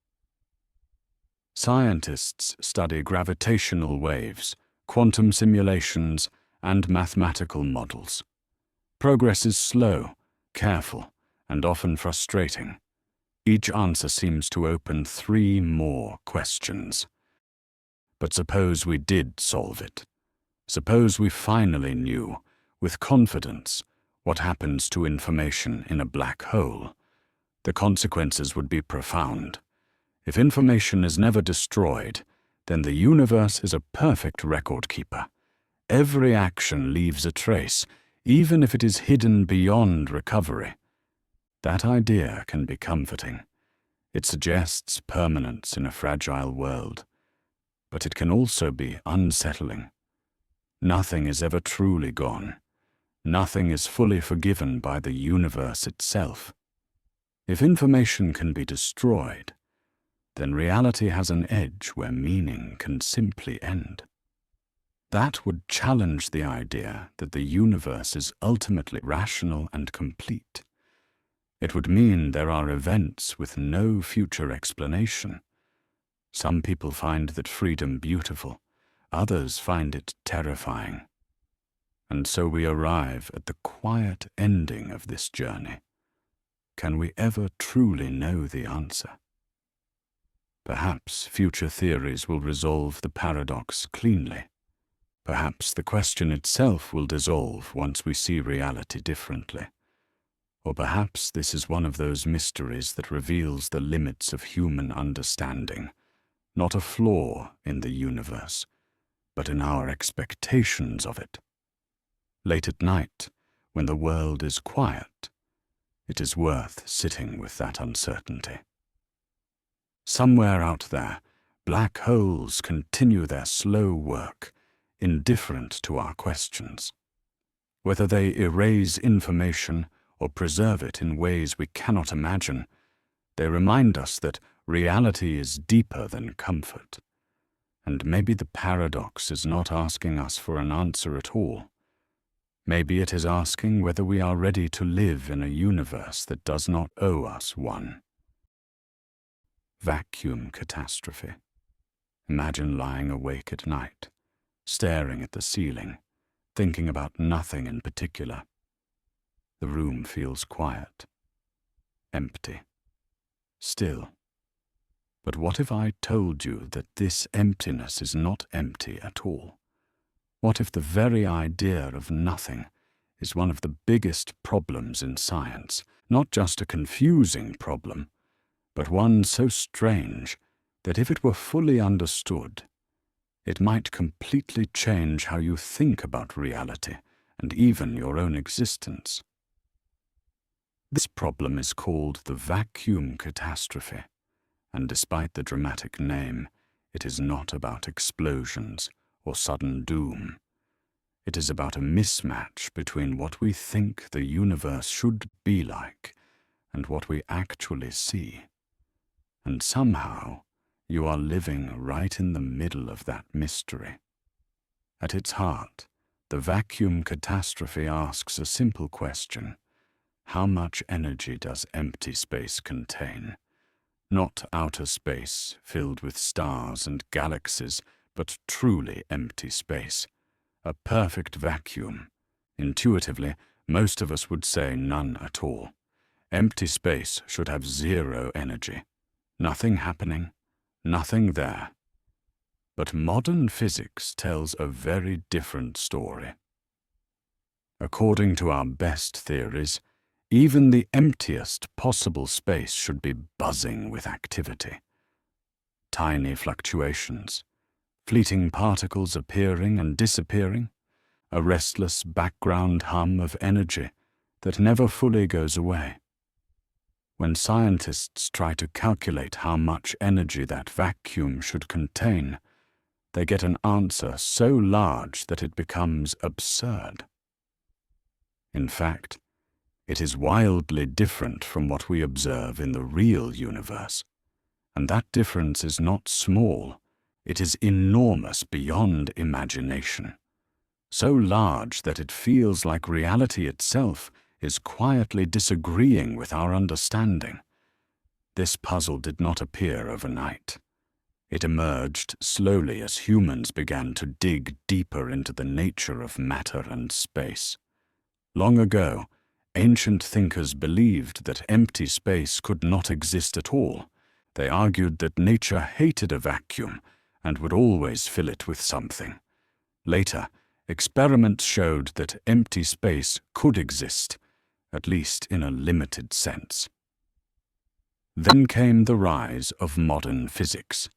Scientists study gravitational waves, quantum simulations, and mathematical models. Progress is slow, careful, and often frustrating. Each answer seems to open 3 more questions. But suppose we did solve it. Suppose we finally knew, with confidence, what happens to information in a black hole. The consequences would be profound. If information is never destroyed, then the universe is a perfect record keeper. Every action leaves a trace, even if it is hidden beyond recovery. That idea can be comforting. It suggests permanence in a fragile world. But it can also be unsettling. Nothing is ever truly gone. Nothing is fully forgiven by the universe itself. If information can be destroyed, then reality has an edge where meaning can simply end. That would challenge the idea that the universe is ultimately rational and complete. It would mean there are events with no future explanation. Some people find that freedom beautiful, others find it terrifying. And so we arrive at the quiet ending of this journey. Can we ever truly know the answer? Perhaps future theories will resolve the paradox cleanly. Perhaps the question itself will dissolve once we see reality differently. Or perhaps this is one of those mysteries that reveals the limits of human understanding, not a flaw in the universe, but in our expectations of it. Late at night, when the world is quiet, it is worth sitting with that uncertainty. Somewhere out there, black holes continue their slow work, indifferent to our questions. Whether they erase information or preserve it in ways we cannot imagine, they remind us that reality is deeper than comfort. And maybe the paradox is not asking us for an answer at all. Maybe it is asking whether we are ready to live in a universe that does not owe us one. Vacuum catastrophe. Imagine lying awake at night, staring at the ceiling, thinking about nothing in particular. The room feels quiet, empty, still. But what if I told you that this emptiness is not empty at all? What if the very idea of nothing is one of the biggest problems in science, not just a confusing problem, but one so strange that if it were fully understood, it might completely change how you think about reality and even your own existence. This problem is called the vacuum catastrophe, and despite the dramatic name, it is not about explosions or sudden doom. It is about a mismatch between what we think the universe should be like and what we actually see. And somehow, you are living right in the middle of that mystery. At its heart, the vacuum catastrophe asks a simple question: how much energy does empty space contain? Not outer space filled with stars and galaxies, but truly empty space. A perfect vacuum. Intuitively, most of us would say none at all. Empty space should have zero energy. Nothing happening, nothing there. But modern physics tells a very different story. According to our best theories, even the emptiest possible space should be buzzing with activity. Tiny fluctuations, fleeting particles appearing and disappearing, a restless background hum of energy that never fully goes away. When scientists try to calculate how much energy that vacuum should contain, they get an answer so large that it becomes absurd. In fact, it is wildly different from what we observe in the real universe, and that difference is not small, it is enormous beyond imagination, so large that it feels like reality itself is quietly disagreeing with our understanding. This puzzle did not appear overnight. It emerged slowly as humans began to dig deeper into the nature of matter and space. Long ago, ancient thinkers believed that empty space could not exist at all. They argued that nature hated a vacuum and would always fill it with something. Later, experiments showed that empty space could exist, at least in a limited sense. Then came the rise of modern physics.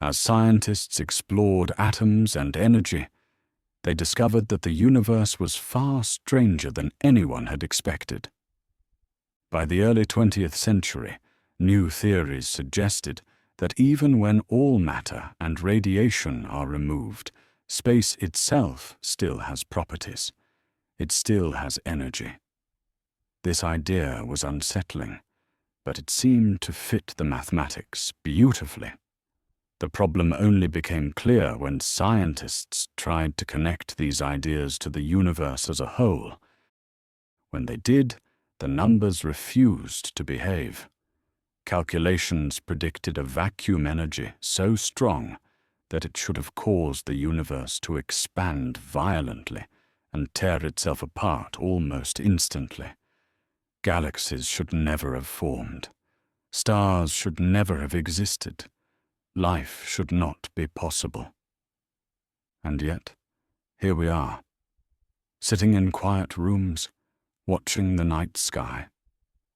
As scientists explored atoms and energy, they discovered that the universe was far stranger than anyone had expected. By the early 20th century, new theories suggested that even when all matter and radiation are removed, space itself still has properties. It still has energy. This idea was unsettling, but it seemed to fit the mathematics beautifully. The problem only became clear when scientists tried to connect these ideas to the universe as a whole. When they did, the numbers refused to behave. Calculations predicted a vacuum energy so strong that it should have caused the universe to expand violently and tear itself apart almost instantly. Galaxies should never have formed. Stars should never have existed. Life should not be possible. And yet, here we are, sitting in quiet rooms, watching the night sky,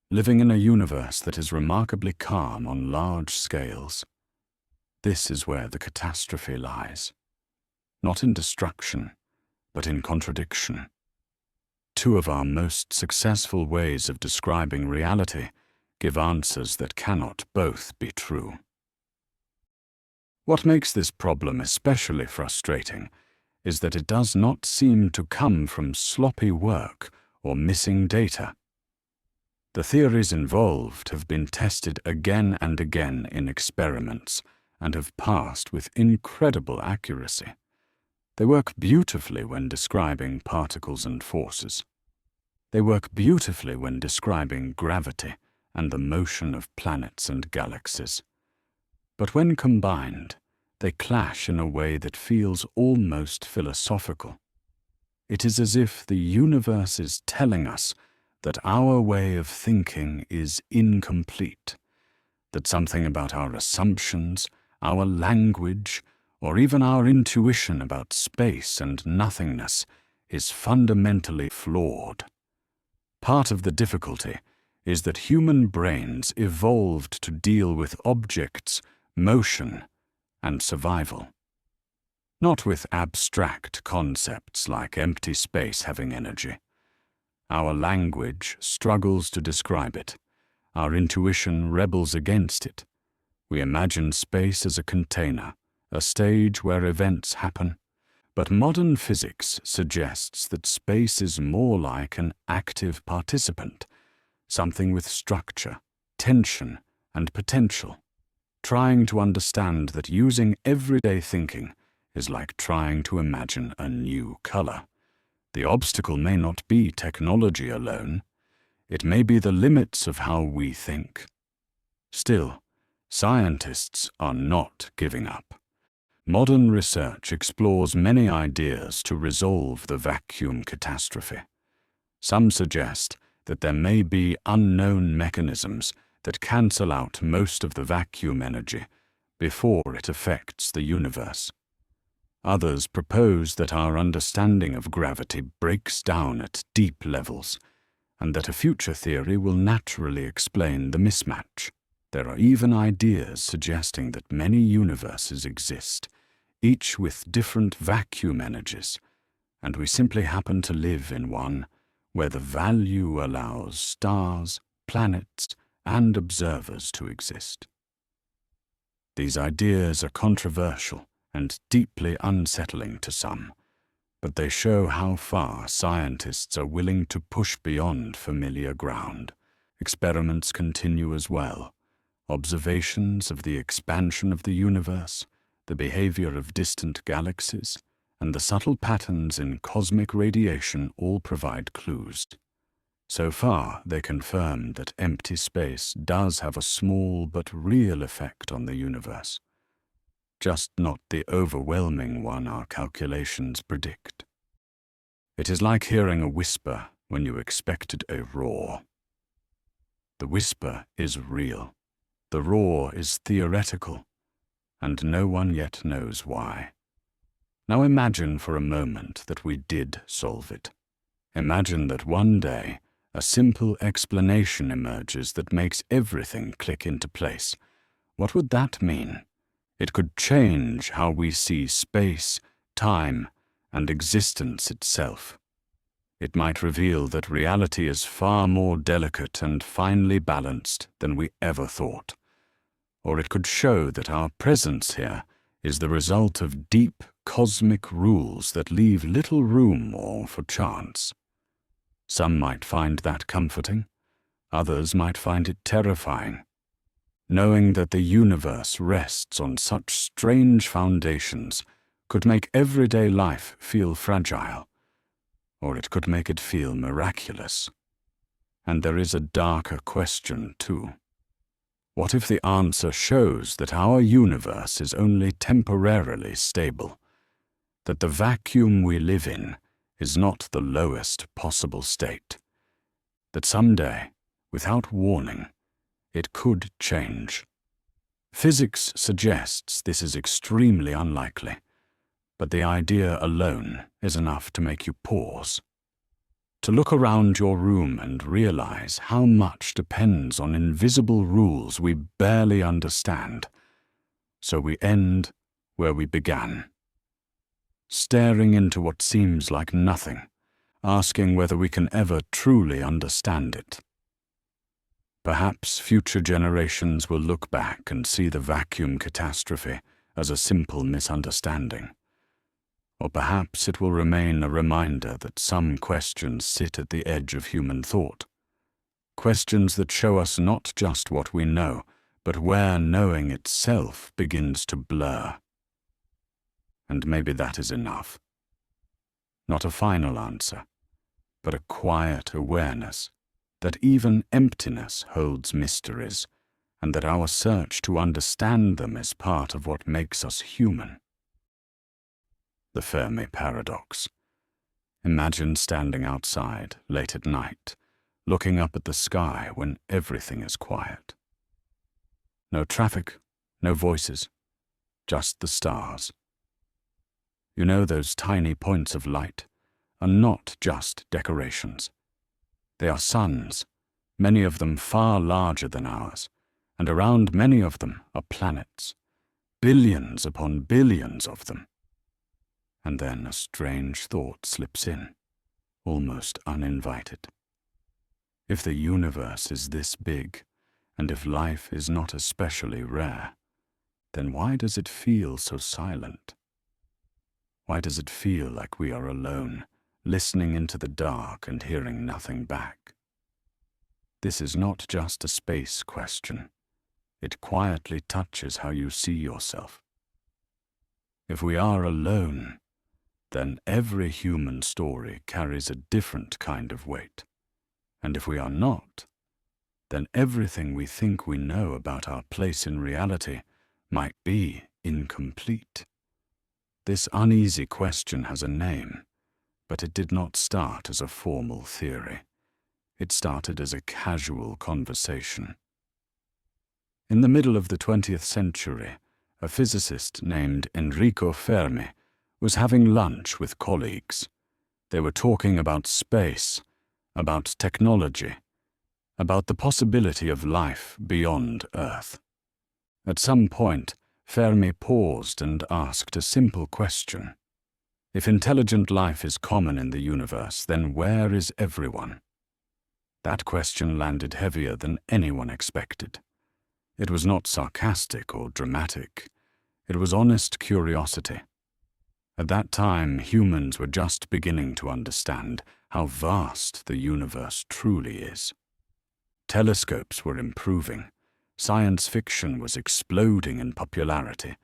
living in a universe that is remarkably calm on large scales. This is where the catastrophe lies, not in destruction, but in contradiction. Two of our most successful ways of describing reality give answers that cannot both be true. What makes this problem especially frustrating is that it does not seem to come from sloppy work or missing data. The theories involved have been tested again and again in experiments and have passed with incredible accuracy. They work beautifully when describing particles and forces. They work beautifully when describing gravity and the motion of planets and galaxies. But when combined, they clash in a way that feels almost philosophical. It is as if the universe is telling us that our way of thinking is incomplete, that something about our assumptions, our language, or even our intuition about space and nothingness is fundamentally flawed. Part of the difficulty is that human brains evolved to deal with objects, motion, and survival, not with abstract concepts like empty space having energy. Our language struggles to describe it. Our intuition rebels against it. We imagine space as a container, a stage where events happen. But modern physics suggests that space is more like an active participant, something with structure, tension, and potential. Trying to understand that using everyday thinking is like trying to imagine a new color. The obstacle may not be technology alone. It may be the limits of how we think. Still, scientists are not giving up. Modern research explores many ideas to resolve the vacuum catastrophe. Some suggest that there may be unknown mechanisms that cancel out most of the vacuum energy before it affects the universe. Others propose that our understanding of gravity breaks down at deep levels, and that a future theory will naturally explain the mismatch. There are even ideas suggesting that many universes exist, each with different vacuum energies, and we simply happen to live in one where the value allows stars, planets, and observers to exist. These ideas are controversial and deeply unsettling to some, but they show how far scientists are willing to push beyond familiar ground. Experiments continue as well. Observations of the expansion of the universe, the behavior of distant galaxies, and the subtle patterns in cosmic radiation all provide clues. So far, they confirm that empty space does have a small but real effect on the universe, just not the overwhelming one our calculations predict. It is like hearing a whisper when you expected a roar. The whisper is real. The roar is theoretical, and no one yet knows why. Now imagine for a moment that we did solve it. Imagine that one day a simple explanation emerges that makes everything click into place. What would that mean? It could change how we see space, time, and existence itself. It might reveal that reality is far more delicate and finely balanced than we ever thought. Or it could show that our presence here is the result of deep cosmic rules that leave little room more for chance. Some might find that comforting, others might find it terrifying. Knowing that the universe rests on such strange foundations could make everyday life feel fragile, or it could make it feel miraculous. And there is a darker question, too. What if the answer shows that our universe is only temporarily stable, that the vacuum we live in is not the lowest possible state, that someday, without warning, it could change? Physics suggests this is extremely unlikely, but the idea alone is enough to make you pause. To look around your room and realize how much depends on invisible rules we barely understand. So we end where we began, staring into what seems like nothing, asking whether we can ever truly understand it. Perhaps future generations will look back and see the vacuum catastrophe as a simple misunderstanding. Or perhaps it will remain a reminder that some questions sit at the edge of human thought. Questions that show us not just what we know, but where knowing itself begins to blur. And maybe that is enough. Not a final answer, but a quiet awareness that even emptiness holds mysteries, and that our search to understand them is part of what makes us human. The Fermi Paradox. Imagine standing outside late at night, looking up at the sky when everything is quiet. No traffic, no voices, just the stars. You know, those tiny points of light are not just decorations. They are suns, many of them far larger than ours, and around many of them are planets, billions upon billions of them. And then a strange thought slips in, almost uninvited. If the universe is this big, and if life is not especially rare, then why does it feel so silent? Why does it feel like we are alone, listening into the dark and hearing nothing back? This is not just a space question. It quietly touches how you see yourself. If we are alone, then every human story carries a different kind of weight. And if we are not, then everything we think we know about our place in reality might be incomplete. This uneasy question has a name, but it did not start as a formal theory. It started as a casual conversation. In the middle of the 20th century, a physicist named Enrico Fermi was having lunch with colleagues. They were talking about space, about technology, about the possibility of life beyond Earth. At some point, Fermi paused and asked a simple question. If intelligent life is common in the universe, then where is everyone? That question landed heavier than anyone expected. It was not sarcastic or dramatic. It was honest curiosity. At that time, humans were just beginning to understand how vast the universe truly is. Telescopes were improving, science fiction was exploding in popularity,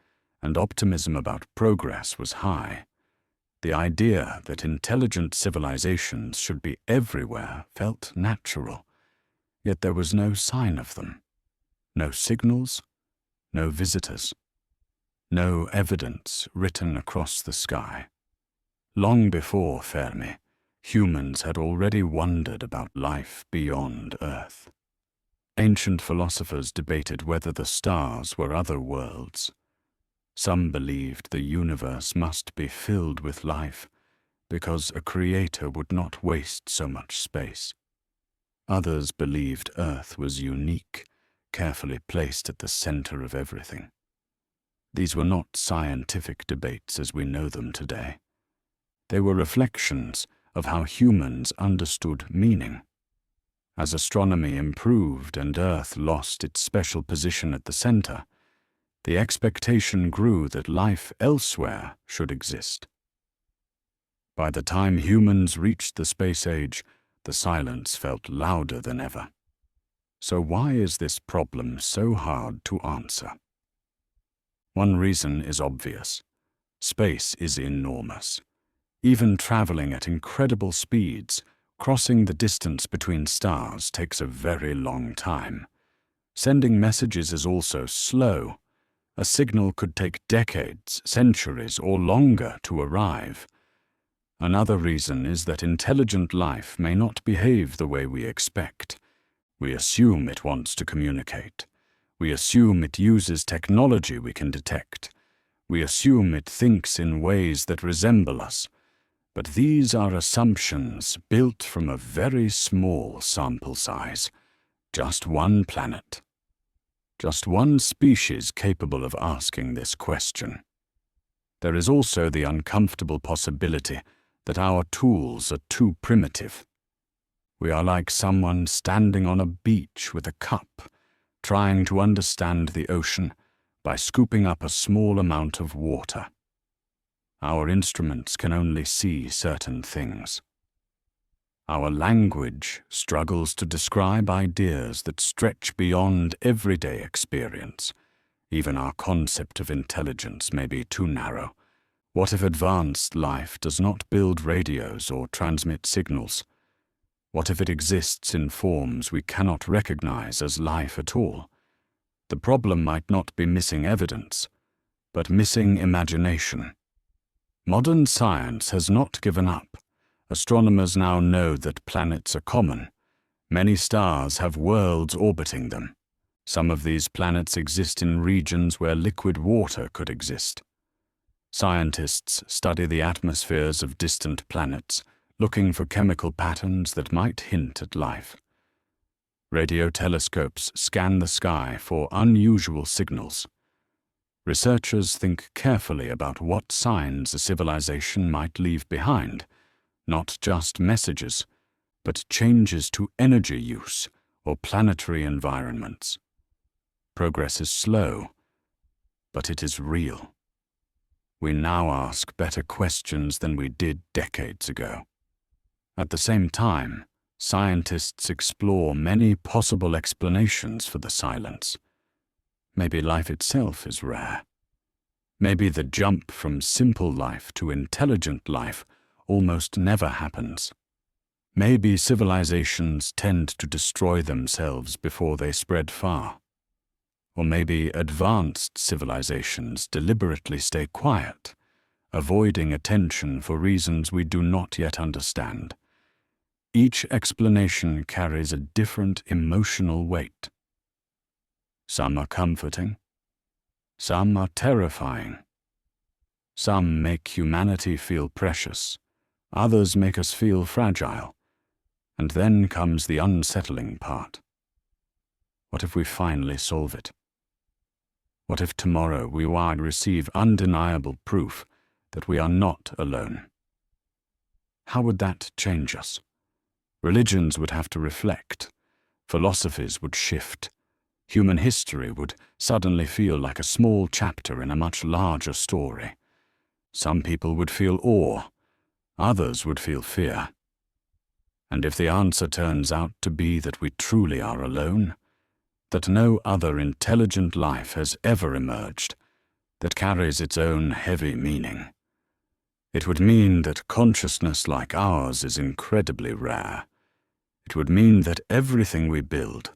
and optimism about progress was high. The idea that intelligent civilizations should be everywhere felt natural, yet there was no sign of them. No signals, no visitors, no evidence written across the sky. Long before Fermi, humans had already wondered about life beyond Earth. Ancient philosophers debated whether the stars were other worlds. Some believed the universe must be filled with life because a creator would not waste so much space. Others believed Earth was unique, carefully placed at the center of everything. These were not scientific debates as we know them today. They were reflections of how humans understood meaning. As astronomy improved and Earth lost its special position at the center, the expectation grew that life elsewhere should exist. By the time humans reached the space age, the silence felt louder than ever. So why is this problem so hard to answer? One reason is obvious. Space is enormous. Even traveling at incredible speeds, crossing the distance between stars takes a very long time. Sending messages is also slow. A signal could take decades, centuries, or longer to arrive. Another reason is that intelligent life may not behave the way we expect. We assume it wants to communicate. We assume it uses technology we can detect. We assume it thinks in ways that resemble us. But these are assumptions built from a very small sample size. Just one planet. Just one species capable of asking this question. There is also the uncomfortable possibility that our tools are too primitive. We are like someone standing on a beach with a cup, trying to understand the ocean by scooping up a small amount of water. Our instruments can only see certain things. Our language struggles to describe ideas that stretch beyond everyday experience. Even our concept of intelligence may be too narrow. What if advanced life does not build radios or transmit signals? What if it exists in forms we cannot recognize as life at all? The problem might not be missing evidence, but missing imagination. Modern science has not given up. Astronomers now know that planets are common. Many stars have worlds orbiting them. Some of these planets exist in regions where liquid water could exist. Scientists study the atmospheres of distant planets, looking for chemical patterns that might hint at life. Radio telescopes scan the sky for unusual signals. Researchers think carefully about what signs a civilization might leave behind, not just messages, but changes to energy use or planetary environments. Progress is slow, but it is real. We now ask better questions than we did decades ago. At the same time, scientists explore many possible explanations for the silence. Maybe life itself is rare. Maybe the jump from simple life to intelligent life almost never happens. Maybe civilizations tend to destroy themselves before they spread far. Or maybe advanced civilizations deliberately stay quiet, avoiding attention for reasons we do not yet understand. Each explanation carries a different emotional weight. Some are comforting. Some are terrifying. Some make humanity feel precious. Others make us feel fragile. And then comes the unsettling part. What if we finally solve it? What if tomorrow we might receive undeniable proof that we are not alone? How would that change us? Religions would have to reflect. Philosophies would shift. Human history would suddenly feel like a small chapter in a much larger story. Some people would feel awe. Others would feel fear. And if the answer turns out to be that we truly are alone, that no other intelligent life has ever emerged, that carries its own heavy meaning, it would mean that consciousness like ours is incredibly rare. It would mean that everything we build,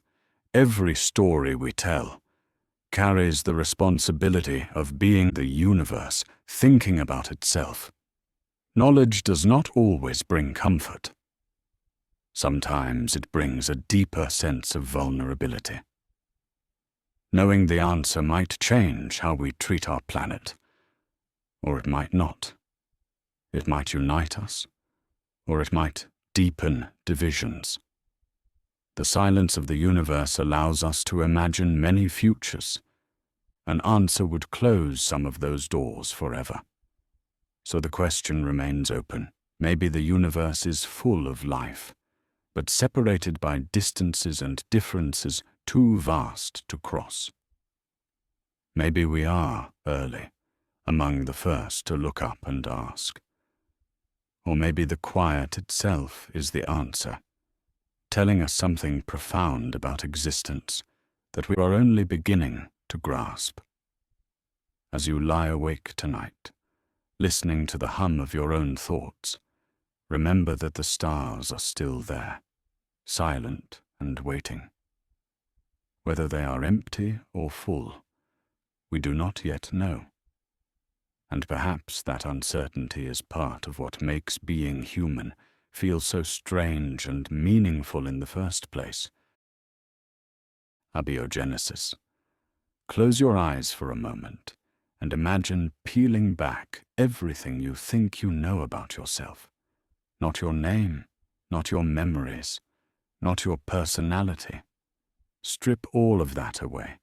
every story we tell, carries the responsibility of being the universe thinking about itself. Knowledge does not always bring comfort. Sometimes it brings a deeper sense of vulnerability. Knowing the answer might change how we treat our planet, or it might not. It might unite us, or it might deepen divisions. The silence of the universe allows us to imagine many futures. An answer would close some of those doors forever. So the question remains open. Maybe the universe is full of life, but separated by distances and differences too vast to cross. Maybe we are early, among the first to look up and ask. Or maybe the quiet itself is the answer, telling us something profound about existence that we are only beginning to grasp. As you lie awake tonight, listening to the hum of your own thoughts, remember that the stars are still there, silent and waiting. Whether they are empty or full, we do not yet know. And perhaps that uncertainty is part of what makes being human feel so strange and meaningful in the first place. Abiogenesis. Close your eyes for a moment and imagine peeling back everything you think you know about yourself. Not your name, not your memories, not your personality. Strip all of that away.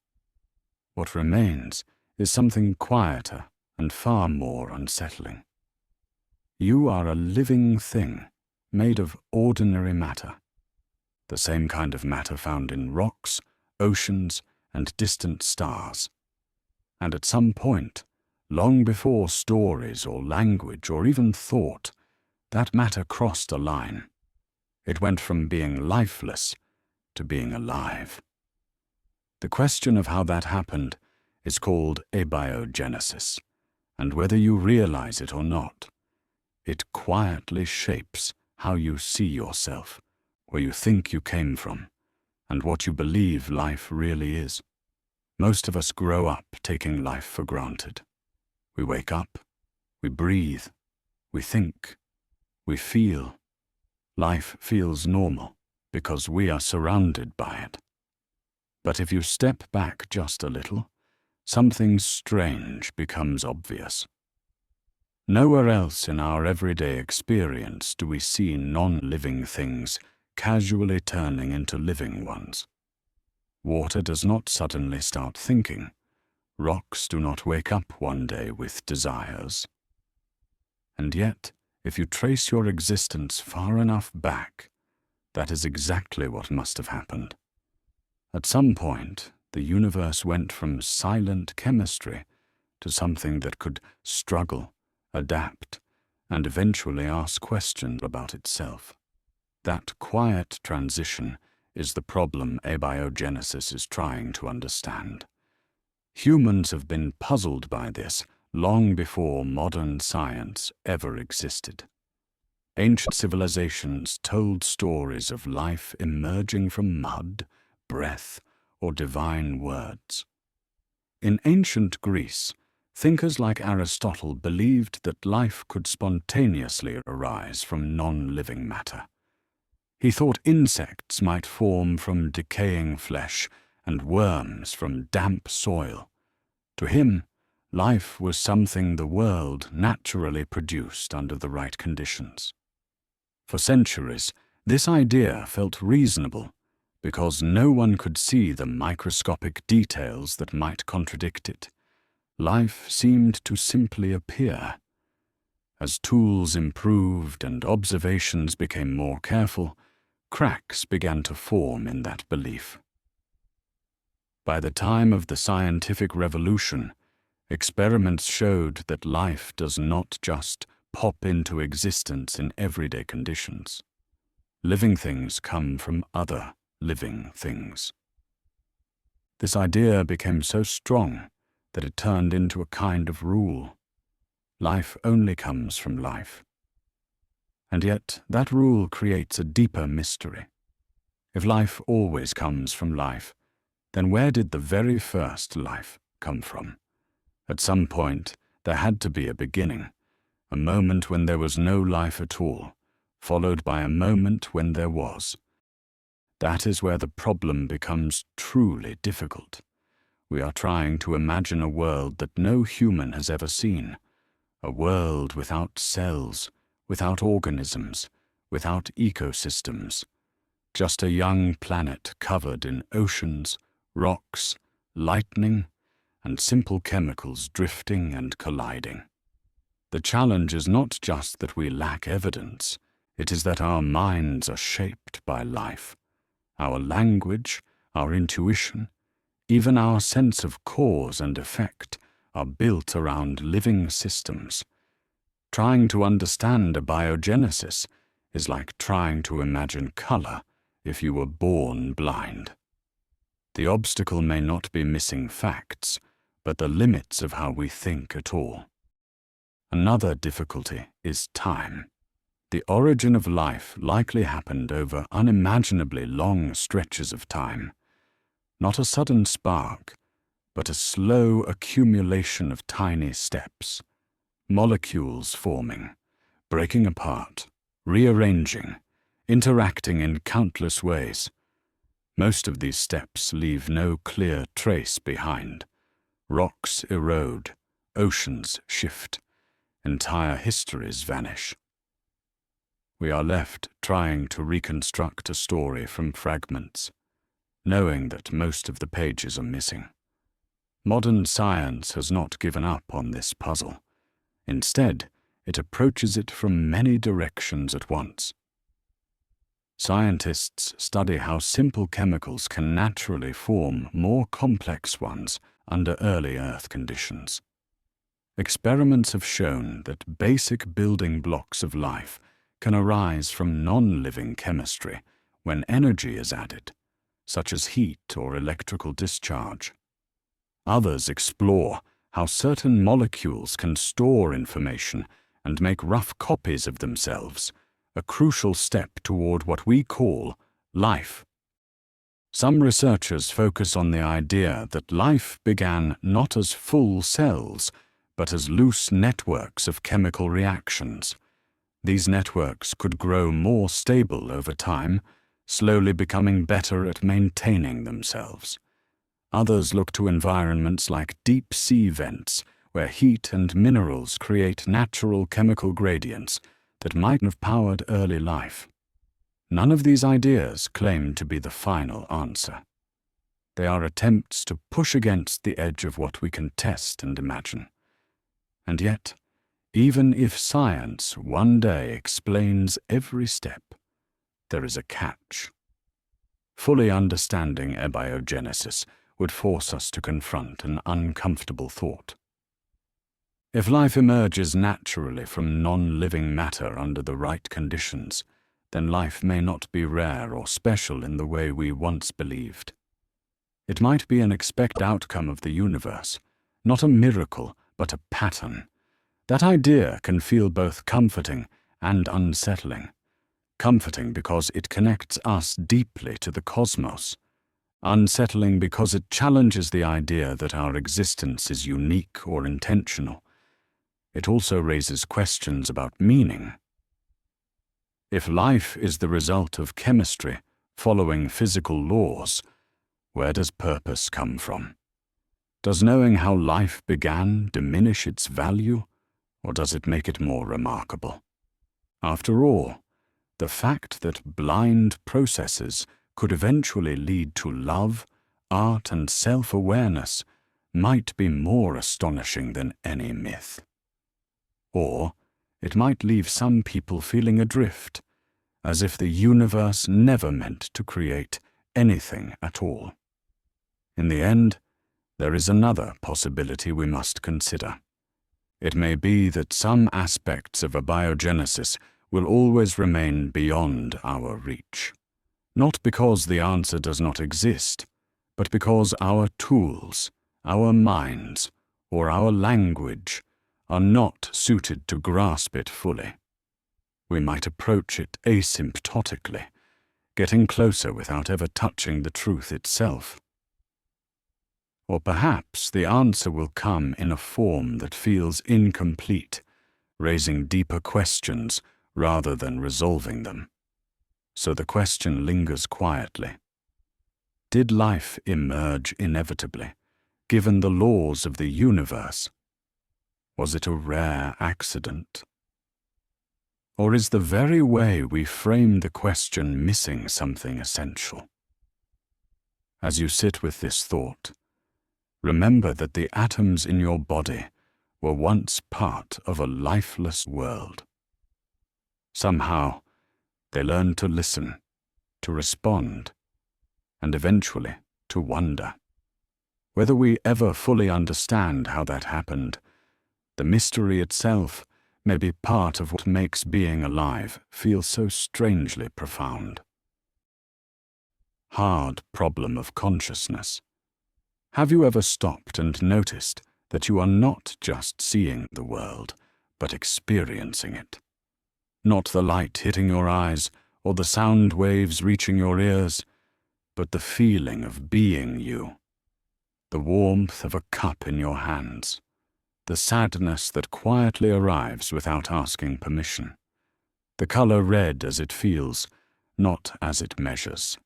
What remains is something quieter and far more unsettling. You are a living thing made of ordinary matter, the same kind of matter found in rocks, oceans, and distant stars. And at some point, long before stories or language or even thought, that matter crossed a line. It went from being lifeless to being alive. The question of how that happened is called abiogenesis, and whether you realize it or not, it quietly shapes how you see yourself, where you think you came from, and what you believe life really is. Most of us grow up taking life for granted. We wake up, we breathe, we think, we feel. Life feels normal because we are surrounded by it. But if you step back just a little, something strange becomes obvious. Nowhere else in our everyday experience do we see non-living things casually turning into living ones. Water does not suddenly start thinking. Rocks do not wake up one day with desires. And yet, if you trace your existence far enough back, that is exactly what must have happened. At some point, the universe went from silent chemistry to something that could struggle, adapt, and eventually ask questions about itself. That quiet transition is the problem abiogenesis is trying to understand. Humans have been puzzled by this long before modern science ever existed. Ancient civilizations told stories of life emerging from mud, breath, or divine words. In ancient Greece, thinkers like Aristotle believed that life could spontaneously arise from non-living matter. He thought insects might form from decaying flesh and worms from damp soil. To him, life was something the world naturally produced under the right conditions. For centuries, this idea felt reasonable, because no one could see the microscopic details that might contradict it. Life seemed to simply appear. As tools improved and observations became more careful, cracks began to form in that belief. By the time of the scientific revolution, experiments showed that life does not just pop into existence in everyday conditions. Living things come from other living things. This idea became so strong that it turned into a kind of rule. Life only comes from life. And yet that rule creates a deeper mystery. If life always comes from life, then where did the very first life come from? At some point, there had to be a beginning, a moment when there was no life at all, followed by a moment when there was. That is where the problem becomes truly difficult. We are trying to imagine a world that no human has ever seen, a world without cells, without organisms, without ecosystems, just a young planet covered in oceans, rocks, lightning, and simple chemicals drifting and colliding. The challenge is not just that we lack evidence, it is that our minds are shaped by life. Our language, our intuition, even our sense of cause and effect are built around living systems. Trying to understand abiogenesis is like trying to imagine color if you were born blind. The obstacle may not be missing facts, but the limits of how we think at all. Another difficulty is time. The origin of life likely happened over unimaginably long stretches of time. Not a sudden spark, but a slow accumulation of tiny steps. Molecules forming, breaking apart, rearranging, interacting in countless ways. Most of these steps leave no clear trace behind. Rocks erode, oceans shift, entire histories vanish. We are left trying to reconstruct a story from fragments, knowing that most of the pages are missing. Modern science has not given up on this puzzle. Instead, it approaches it from many directions at once. Scientists study how simple chemicals can naturally form more complex ones under early Earth conditions. Experiments have shown that basic building blocks of life can arise from non-living chemistry when energy is added, such as heat or electrical discharge. Others explore how certain molecules can store information and make rough copies of themselves, a crucial step toward what we call life. Some researchers focus on the idea that life began not as full cells, but as loose networks of chemical reactions. These networks could grow more stable over time, slowly becoming better at maintaining themselves. Others look to environments like deep sea vents, where heat and minerals create natural chemical gradients that might have powered early life. None of these ideas claim to be the final answer. They are attempts to push against the edge of what we can test and imagine. And yet, even if science one day explains every step, there is a catch. Fully understanding abiogenesis would force us to confront an uncomfortable thought. If life emerges naturally from non-living matter under the right conditions, then life may not be rare or special in the way we once believed. It might be an expected outcome of the universe, not a miracle, but a pattern. That idea can feel both comforting and unsettling. Comforting because it connects us deeply to the cosmos. Unsettling because it challenges the idea that our existence is unique or intentional. It also raises questions about meaning. If life is the result of chemistry following physical laws, where does purpose come from? Does knowing how life began diminish its value, or does it make it more remarkable? After all, the fact that blind processes could eventually lead to love, art, and self-awareness might be more astonishing than any myth. Or it might leave some people feeling adrift, as if the universe never meant to create anything at all. In the end, there is another possibility we must consider. It may be that some aspects of abiogenesis will always remain beyond our reach, not because the answer does not exist, but because our tools, our minds, or our language are not suited to grasp it fully. We might approach it asymptotically, getting closer without ever touching the truth itself. Or perhaps the answer will come in a form that feels incomplete, raising deeper questions rather than resolving them. So the question lingers quietly. Did life emerge inevitably, given the laws of the universe? Was it a rare accident? Or is the very way we frame the question missing something essential? As you sit with this thought, remember that the atoms in your body were once part of a lifeless world. Somehow, they learned to listen, to respond, and eventually to wonder. Whether we ever fully understand how that happened, the mystery itself may be part of what makes being alive feel so strangely profound. Hard problem of consciousness. Have you ever stopped and noticed that you are not just seeing the world, but experiencing it? Not the light hitting your eyes or the sound waves reaching your ears, but the feeling of being you. The warmth of a cup in your hands. The sadness that quietly arrives without asking permission. The color red as it feels, not as it measures.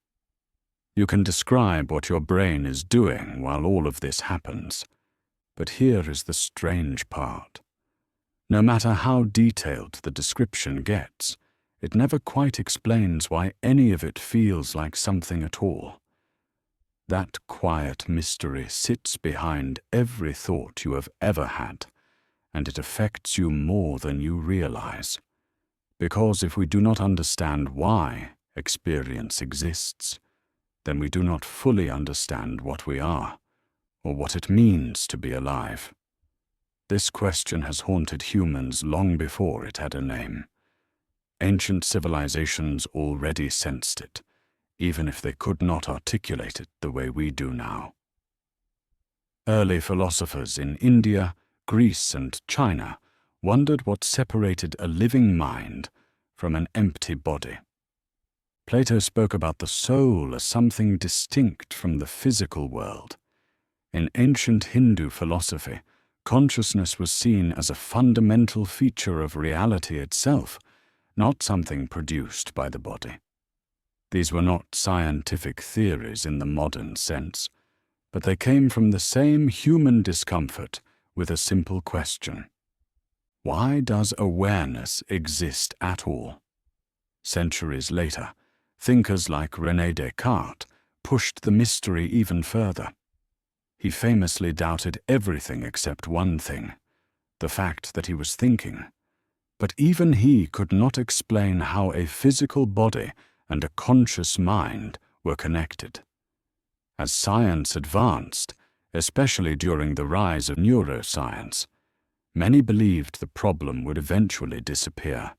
You can describe what your brain is doing while all of this happens, but here is the strange part. No matter how detailed the description gets, it never quite explains why any of it feels like something at all. That quiet mystery sits behind every thought you have ever had, and it affects you more than you realize. Because if we do not understand why experience exists, then we do not fully understand what we are, or what it means to be alive. This question has haunted humans long before it had a name. Ancient civilizations already sensed it, even if they could not articulate it the way we do now. Early philosophers in India, Greece, and China wondered what separated a living mind from an empty body. Plato spoke about the soul as something distinct from the physical world. In ancient Hindu philosophy, consciousness was seen as a fundamental feature of reality itself, not something produced by the body. These were not scientific theories in the modern sense, but they came from the same human discomfort with a simple question. Why does awareness exist at all? Centuries later, thinkers like René Descartes pushed the mystery even further. He famously doubted everything except one thing, the fact that he was thinking. But even he could not explain how a physical body and a conscious mind were connected. As science advanced, especially during the rise of neuroscience, many believed the problem would eventually disappear.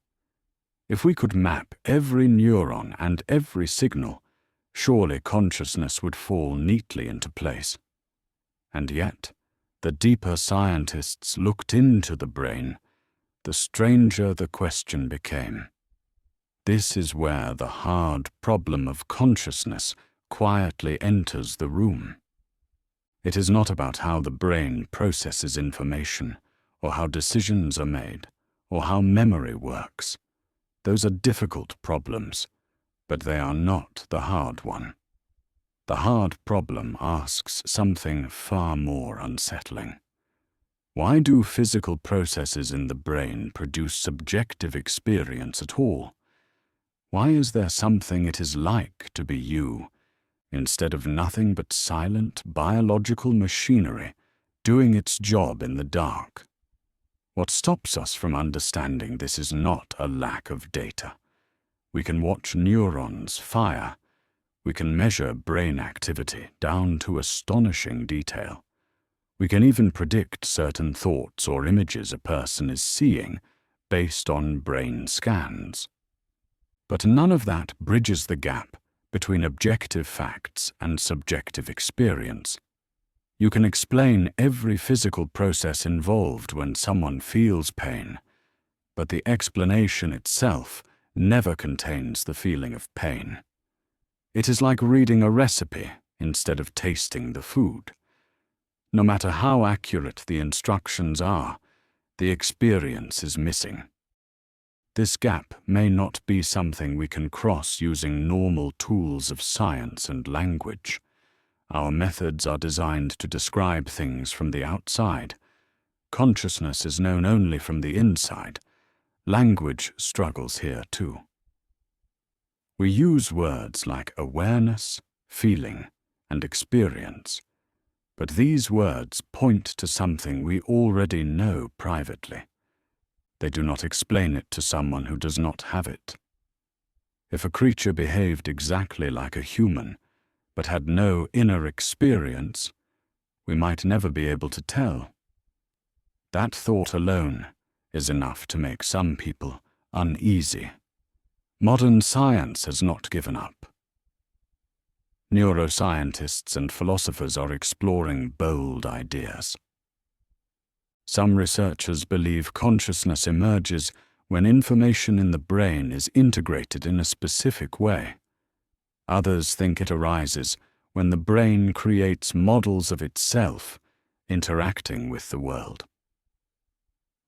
If we could map every neuron and every signal, surely consciousness would fall neatly into place. And yet, the deeper scientists looked into the brain, the stranger the question became. This is where the hard problem of consciousness quietly enters the room. It is not about how the brain processes information, or how decisions are made, or how memory works. Those are difficult problems, but they are not the hard one. The hard problem asks something far more unsettling. Why do physical processes in the brain produce subjective experience at all? Why is there something it is like to be you, instead of nothing but silent biological machinery doing its job in the dark? What stops us from understanding this is not a lack of data. We can watch neurons fire. We can measure brain activity down to astonishing detail. We can even predict certain thoughts or images a person is seeing based on brain scans. But none of that bridges the gap between objective facts and subjective experience. You can explain every physical process involved when someone feels pain, but the explanation itself never contains the feeling of pain. It is like reading a recipe instead of tasting the food. No matter how accurate the instructions are, the experience is missing. This gap may not be something we can cross using normal tools of science and language. Our methods are designed to describe things from the outside. Consciousness is known only from the inside. Language struggles here too. We use words like awareness, feeling, and experience, but these words point to something we already know privately. They do not explain it to someone who does not have it. If a creature behaved exactly like a human, but had no inner experience, we might never be able to tell. That thought alone is enough to make some people uneasy. Modern science has not given up. Neuroscientists and philosophers are exploring bold ideas. Some researchers believe consciousness emerges when information in the brain is integrated in a specific way. Others think it arises when the brain creates models of itself interacting with the world.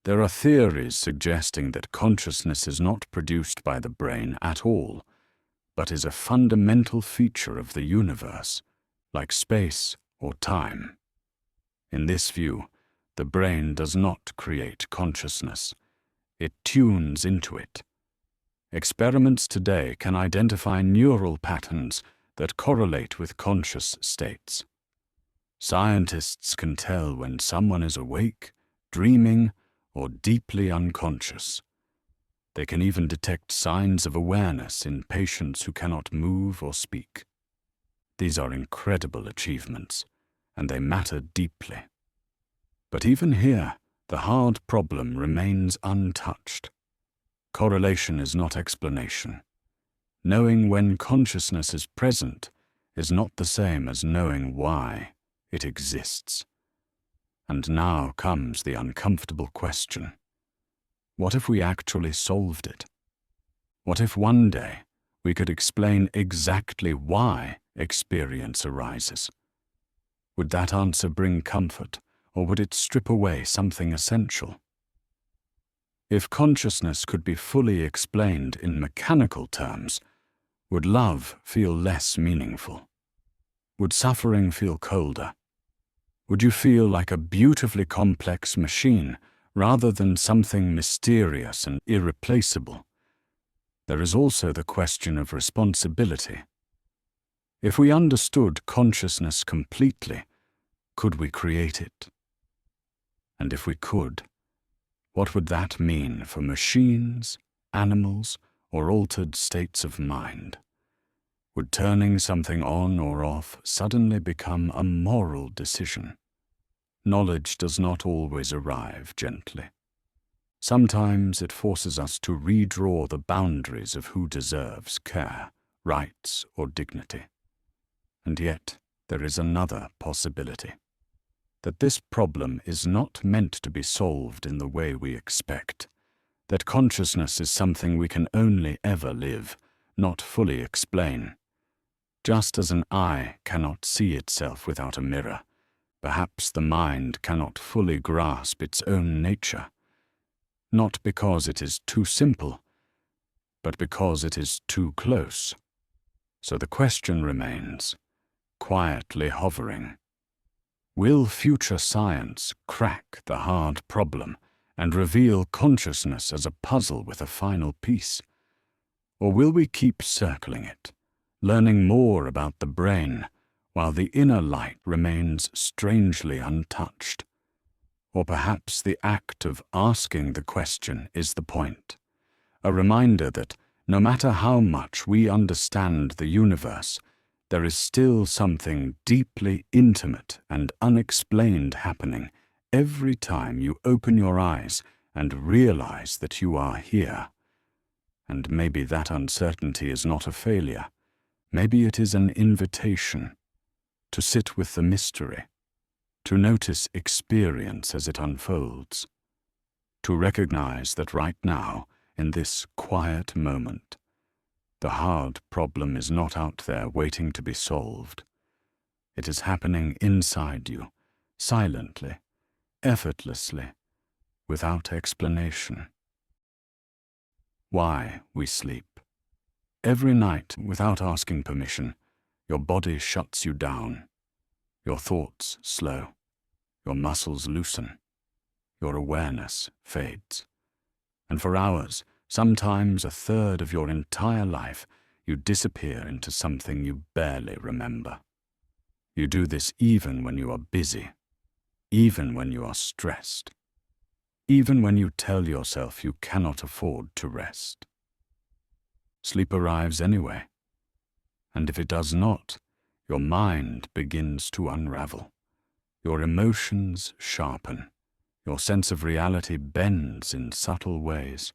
There are theories suggesting that consciousness is not produced by the brain at all, but is a fundamental feature of the universe, like space or time. In this view, the brain does not create consciousness. It tunes into it. Experiments today can identify neural patterns that correlate with conscious states. Scientists can tell when someone is awake, dreaming, or deeply unconscious. They can even detect signs of awareness in patients who cannot move or speak. These are incredible achievements, and they matter deeply. But even here, the hard problem remains untouched. Correlation is not explanation. Knowing when consciousness is present is not the same as knowing why it exists. And now comes the uncomfortable question. What if we actually solved it? What if one day we could explain exactly why experience arises? Would that answer bring comfort, or would it strip away something essential? If consciousness could be fully explained in mechanical terms, would love feel less meaningful? Would suffering feel colder? Would you feel like a beautifully complex machine rather than something mysterious and irreplaceable? There is also the question of responsibility. If we understood consciousness completely, could we create it? And if we could, what would that mean for machines, animals, or altered states of mind? Would turning something on or off suddenly become a moral decision? Knowledge does not always arrive gently. Sometimes it forces us to redraw the boundaries of who deserves care, rights, or dignity. And yet, there is another possibility. That this problem is not meant to be solved in the way we expect. That consciousness is something we can only ever live, not fully explain. Just as an eye cannot see itself without a mirror, perhaps the mind cannot fully grasp its own nature. Not because it is too simple, but because it is too close. So the question remains, quietly hovering. Will future science crack the hard problem and reveal consciousness as a puzzle with a final piece? Or will we keep circling it, learning more about the brain, while the inner light remains strangely untouched? Or perhaps the act of asking the question is the point, a reminder that no matter how much we understand the universe, there is still something deeply intimate and unexplained happening every time you open your eyes and realize that you are here. And maybe that uncertainty is not a failure. Maybe it is an invitation to sit with the mystery, to notice experience as it unfolds, to recognize that right now, in this quiet moment, the hard problem is not out there waiting to be solved. It is happening inside you, silently, effortlessly, without explanation. Why we sleep. Every night, without asking permission, your body shuts you down. Your thoughts slow. Your muscles loosen. Your awareness fades. And for hours, sometimes a third of your entire life, you disappear into something you barely remember. You do this even when you are busy, even when you are stressed, even when you tell yourself you cannot afford to rest. Sleep arrives anyway, and if it does not, your mind begins to unravel. Your emotions sharpen. Your sense of reality bends in subtle ways.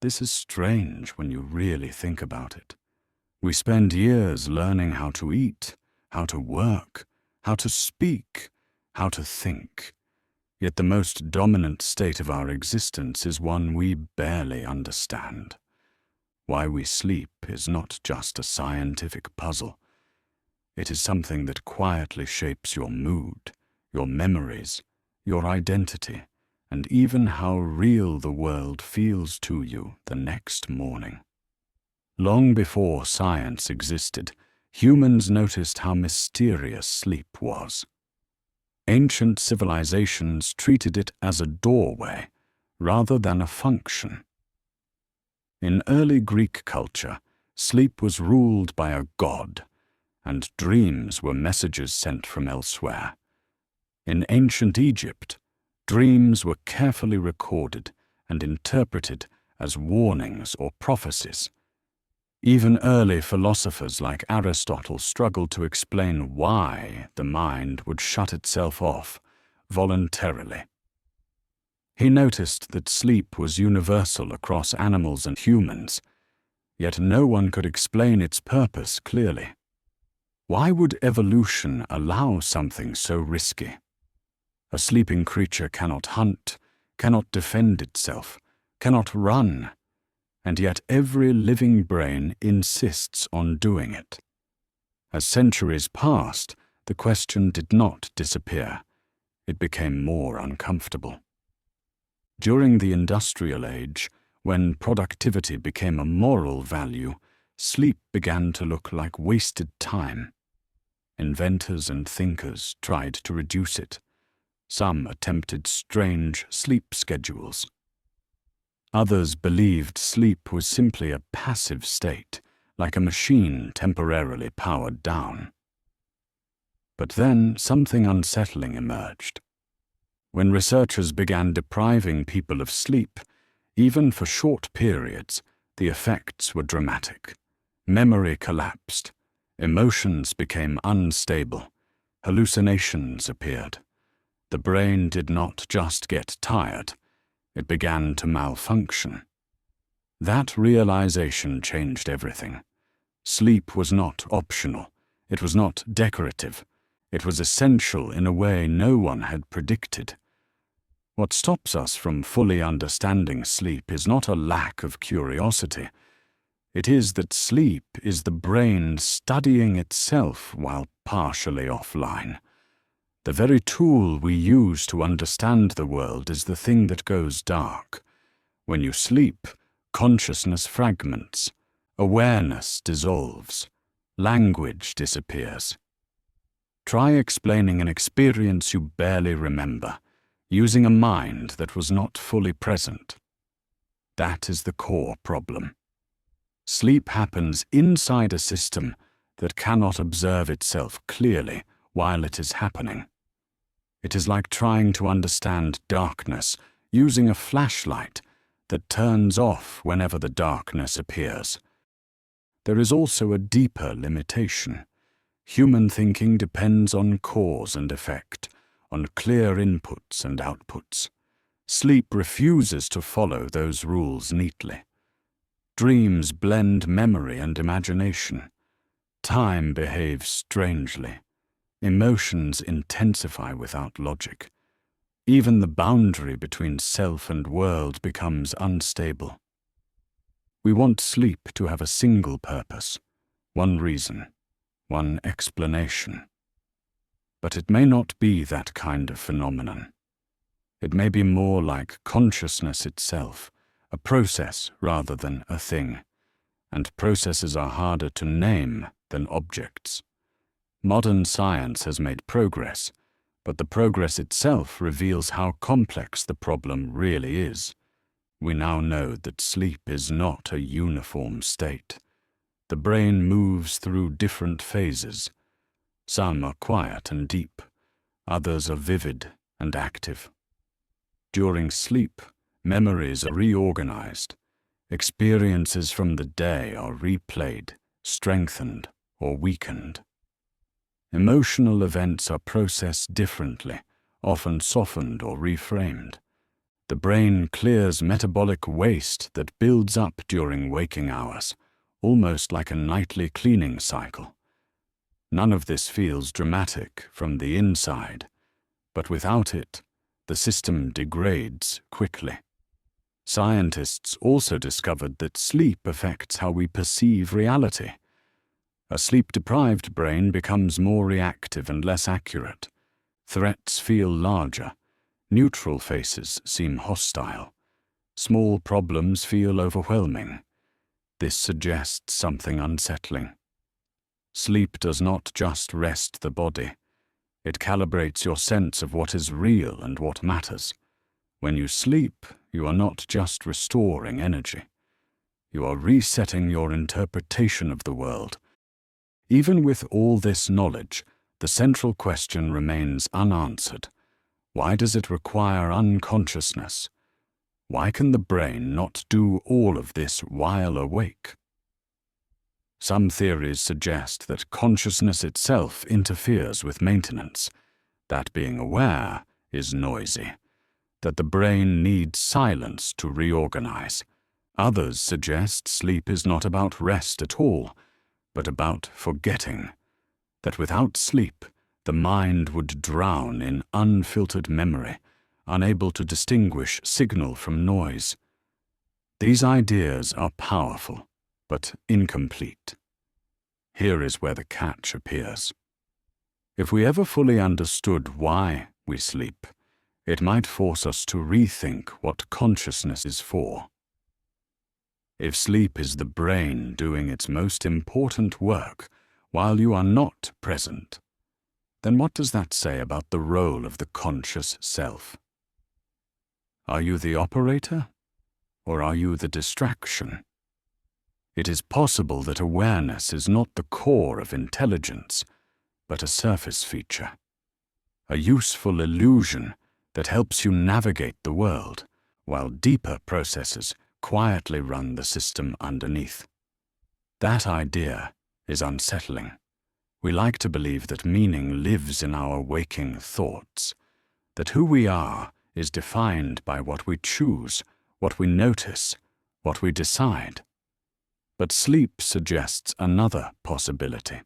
This is strange when you really think about it. We spend years learning how to eat, how to work, how to speak, how to think. Yet the most dominant state of our existence is one we barely understand. Why we sleep is not just a scientific puzzle. It is something that quietly shapes your mood, your memories, your identity, and even how real the world feels to you the next morning. Long before science existed, humans noticed how mysterious sleep was. Ancient civilizations treated it as a doorway rather than a function. In early Greek culture, sleep was ruled by a god, and dreams were messages sent from elsewhere. In ancient Egypt, dreams were carefully recorded and interpreted as warnings or prophecies. Even early philosophers like Aristotle struggled to explain why the mind would shut itself off voluntarily. He noticed that sleep was universal across animals and humans, yet no one could explain its purpose clearly. Why would evolution allow something so risky? A sleeping creature cannot hunt, cannot defend itself, cannot run, and yet every living brain insists on doing it. As centuries passed, the question did not disappear. It became more uncomfortable. During the industrial age, when productivity became a moral value, sleep began to look like wasted time. Inventors and thinkers tried to reduce it. Some attempted strange sleep schedules. Others believed sleep was simply a passive state, like a machine temporarily powered down. But then something unsettling emerged. When researchers began depriving people of sleep, even for short periods, the effects were dramatic. Memory collapsed, emotions became unstable, hallucinations appeared. The brain did not just get tired, it began to malfunction. That realization changed everything. Sleep was not optional, it was not decorative, it was essential in a way no one had predicted. What stops us from fully understanding sleep is not a lack of curiosity. It is that sleep is the brain studying itself while partially offline. The very tool we use to understand the world is the thing that goes dark. When you sleep, consciousness fragments, awareness dissolves, language disappears. Try explaining an experience you barely remember, using a mind that was not fully present. That is the core problem. Sleep happens inside a system that cannot observe itself clearly while it is happening. It is like trying to understand darkness using a flashlight that turns off whenever the darkness appears. There is also a deeper limitation. Human thinking depends on cause and effect, on clear inputs and outputs. Sleep refuses to follow those rules neatly. Dreams blend memory and imagination. Time behaves strangely. Emotions intensify without logic. Even the boundary between self and world becomes unstable. We want sleep to have a single purpose, one reason, one explanation. But it may not be that kind of phenomenon. It may be more like consciousness itself, a process rather than a thing, and processes are harder to name than objects. Modern science has made progress, but the progress itself reveals how complex the problem really is. We now know that sleep is not a uniform state. The brain moves through different phases. Some are quiet and deep, others are vivid and active. During sleep, memories are reorganized. Experiences from the day are replayed, strengthened, or weakened. Emotional events are processed differently, often softened or reframed. The brain clears metabolic waste that builds up during waking hours, almost like a nightly cleaning cycle. None of this feels dramatic from the inside, but without it, the system degrades quickly. Scientists also discovered that sleep affects how we perceive reality. A sleep-deprived brain becomes more reactive and less accurate. Threats feel larger. Neutral faces seem hostile. Small problems feel overwhelming. This suggests something unsettling. Sleep does not just rest the body. It calibrates your sense of what is real and what matters. When you sleep, you are not just restoring energy. You are resetting your interpretation of the world. Even with all this knowledge, the central question remains unanswered. Why does it require unconsciousness? Why can the brain not do all of this while awake? Some theories suggest that consciousness itself interferes with maintenance, that being aware is noisy, that the brain needs silence to reorganize. Others suggest sleep is not about rest at all, but about forgetting, that without sleep, the mind would drown in unfiltered memory, unable to distinguish signal from noise. These ideas are powerful, but incomplete. Here is where the catch appears. If we ever fully understood why we sleep, it might force us to rethink what consciousness is for. If sleep is the brain doing its most important work while you are not present, then what does that say about the role of the conscious self? Are you the operator, or are you the distraction? It is possible that awareness is not the core of intelligence, but a surface feature, a useful illusion that helps you navigate the world, while deeper processes quietly run the system underneath. That idea is unsettling. We like to believe that meaning lives in our waking thoughts, that who we are is defined by what we choose, what we notice, what we decide. But sleep suggests another possibility,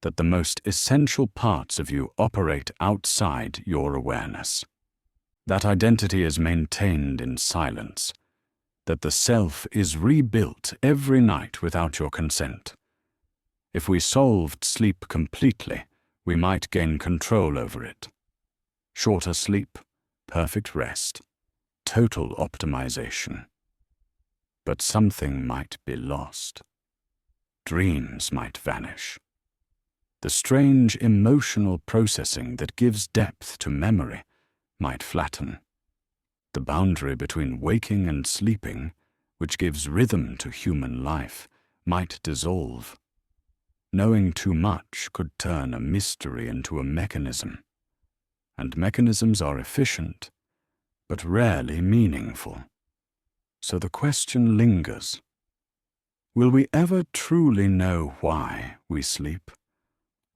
that the most essential parts of you operate outside your awareness. That identity is maintained in silence, that the self is rebuilt every night without your consent. If we solved sleep completely, we might gain control over it. Shorter sleep, perfect rest, total optimization. But something might be lost. Dreams might vanish. The strange emotional processing that gives depth to memory might flatten. The boundary between waking and sleeping which gives rhythm to human life, might dissolve. Knowing too much could turn a mystery into a mechanism. And mechanisms are efficient, but rarely meaningful. So the question lingers. Will we ever truly know why we sleep?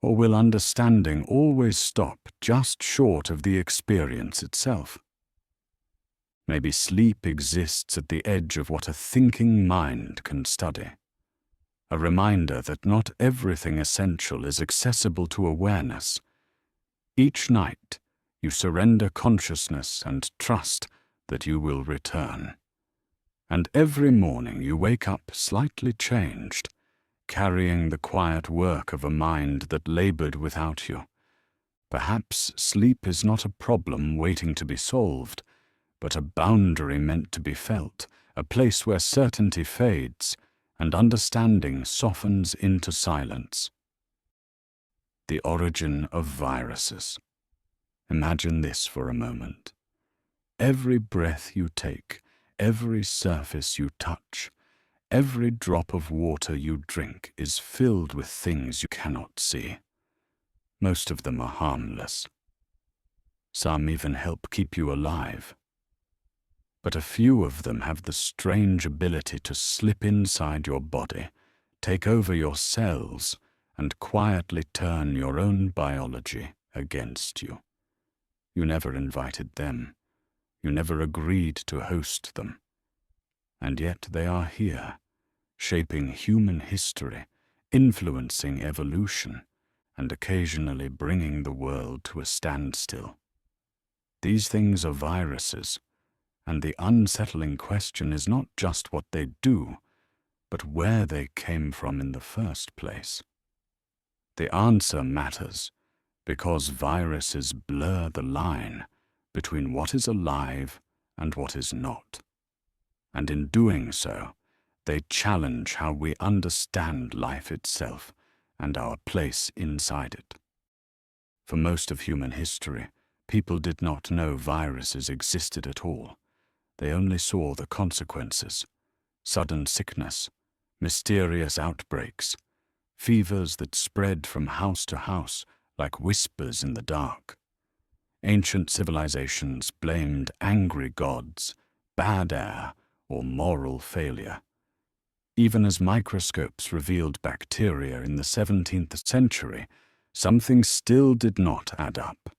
Or will understanding always stop just short of the experience itself? Maybe sleep exists at the edge of what a thinking mind can study. A reminder that not everything essential is accessible to awareness. Each night, you surrender consciousness and trust that you will return. And every morning you wake up slightly changed, carrying the quiet work of a mind that labored without you. Perhaps sleep is not a problem waiting to be solved, but a boundary meant to be felt, a place where certainty fades and understanding softens into silence. The origin of viruses. Imagine this for a moment. Every breath you take, every surface you touch, every drop of water you drink is filled with things you cannot see. Most of them are harmless. Some even help keep you alive. But a few of them have the strange ability to slip inside your body, take over your cells, and quietly turn your own biology against you. You never invited them. You never agreed to host them. And yet they are here, shaping human history, influencing evolution, and occasionally bringing the world to a standstill. These things are viruses, and the unsettling question is not just what they do, but where they came from in the first place. The answer matters, because viruses blur the line between what is alive and what is not. And in doing so, they challenge how we understand life itself and our place inside it. For most of human history, people did not know viruses existed at all. They only saw the consequences: sudden sickness, mysterious outbreaks, fevers that spread from house to house like whispers in the dark. Ancient civilizations blamed angry gods, bad air, or moral failure. Even as microscopes revealed bacteria in the 17th century, something still did not add up.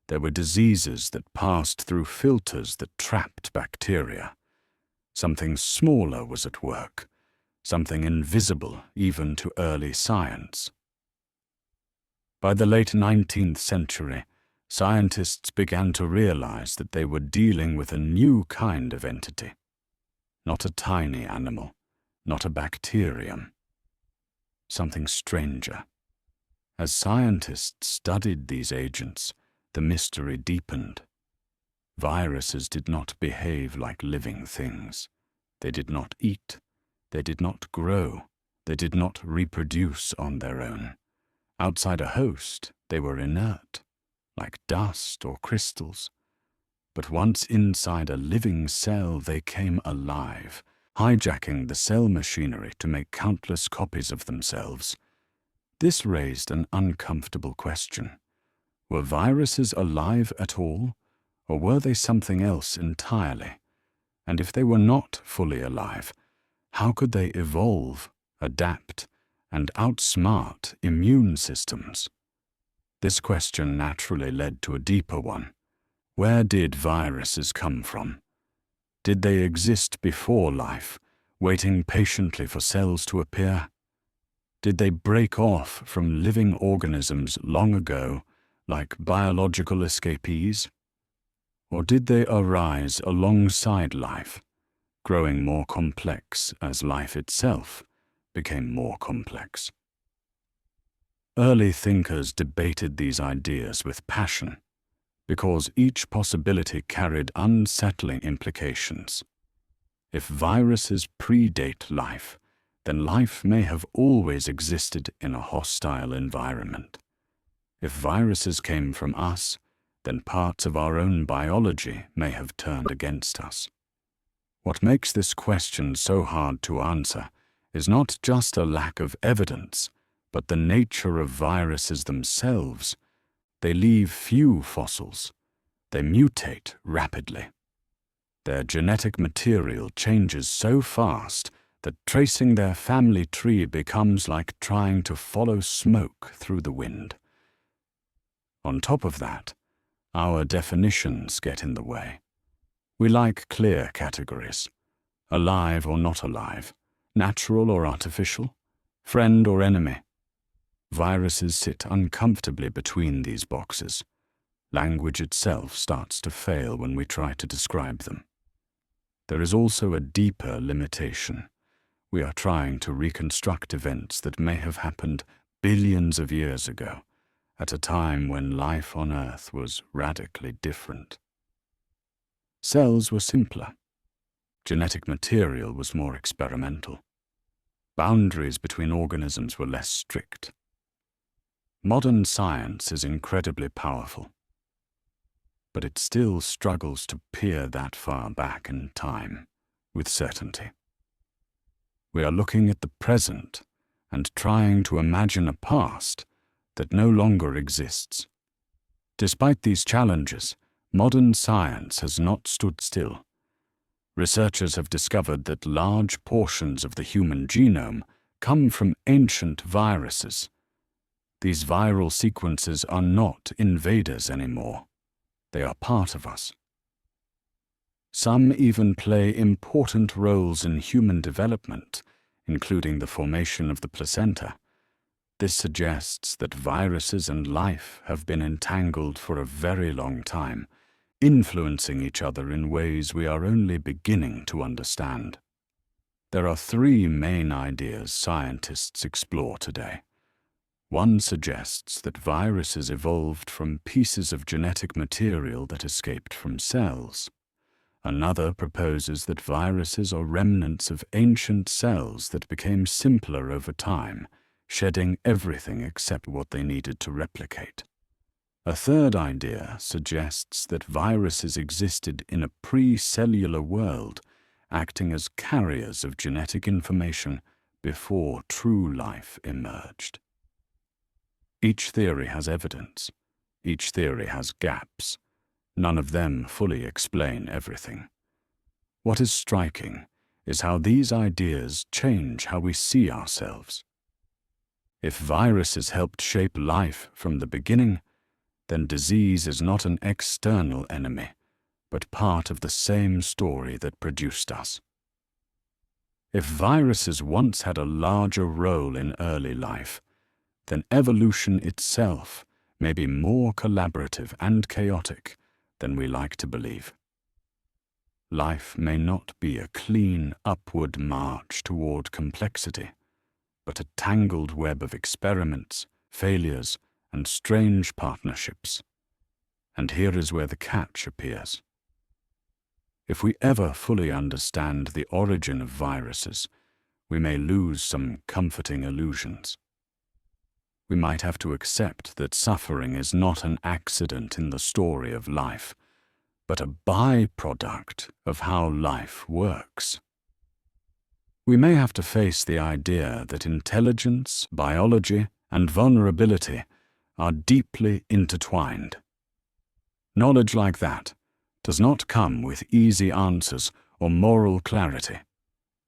There were diseases that passed through filters that trapped bacteria. Something smaller was at work, something invisible even to early science. By the late 19th century, scientists began to realize that they were dealing with a new kind of entity. Not a tiny animal, not a bacterium. Something stranger. As scientists studied these agents, the mystery deepened. Viruses did not behave like living things. They did not eat. They did not grow. They did not reproduce on their own. Outside a host, they were inert, like dust or crystals. But once inside a living cell, they came alive, hijacking the cell machinery to make countless copies of themselves. This raised an uncomfortable question. Were viruses alive at all, or were they something else entirely? And if they were not fully alive, how could they evolve, adapt, and outsmart immune systems? This question naturally led to a deeper one. Where did viruses come from? Did they exist before life, waiting patiently for cells to appear? Did they break off from living organisms long ago, like biological escapees? Or did they arise alongside life, growing more complex as life itself became more complex? Early thinkers debated these ideas with passion, because each possibility carried unsettling implications. If viruses predate life, then life may have always existed in a hostile environment. If viruses came from us, then parts of our own biology may have turned against us. What makes this question so hard to answer is not just a lack of evidence, but the nature of viruses themselves. They leave few fossils. They mutate rapidly. Their genetic material changes so fast that tracing their family tree becomes like trying to follow smoke through the wind. On top of that, our definitions get in the way. We like clear categories: alive or not alive, natural or artificial, friend or enemy. Viruses sit uncomfortably between these boxes. Language itself starts to fail when we try to describe them. There is also a deeper limitation. We are trying to reconstruct events that may have happened billions of years ago, at a time when life on Earth was radically different. Cells were simpler. Genetic material was more experimental. Boundaries between organisms were less strict. Modern science is incredibly powerful, but it still struggles to peer that far back in time with certainty. We are looking at the present and trying to imagine a past that no longer exists. Despite these challenges, modern science has not stood still. Researchers have discovered that large portions of the human genome come from ancient viruses. These viral sequences are not invaders anymore. They are part of us. Some even play important roles in human development, including the formation of the placenta. This suggests that viruses and life have been entangled for a very long time, influencing each other in ways we are only beginning to understand. There are three main ideas scientists explore today. One suggests that viruses evolved from pieces of genetic material that escaped from cells. Another proposes that viruses are remnants of ancient cells that became simpler over time, shedding everything except what they needed to replicate. A third idea suggests that viruses existed in a pre-cellular world, acting as carriers of genetic information before true life emerged. Each theory has evidence. Each theory has gaps. None of them fully explain everything. What is striking is how these ideas change how we see ourselves. If viruses helped shape life from the beginning, then disease is not an external enemy, but part of the same story that produced us. If viruses once had a larger role in early life, then evolution itself may be more collaborative and chaotic than we like to believe. Life may not be a clean upward march toward complexity, but a tangled web of experiments, failures, and strange partnerships. And here is where the catch appears. If we ever fully understand the origin of viruses, we may lose some comforting illusions. We might have to accept that suffering is not an accident in the story of life, but a byproduct of how life works. We may have to face the idea that intelligence, biology, and vulnerability are deeply intertwined. Knowledge like that does not come with easy answers or moral clarity.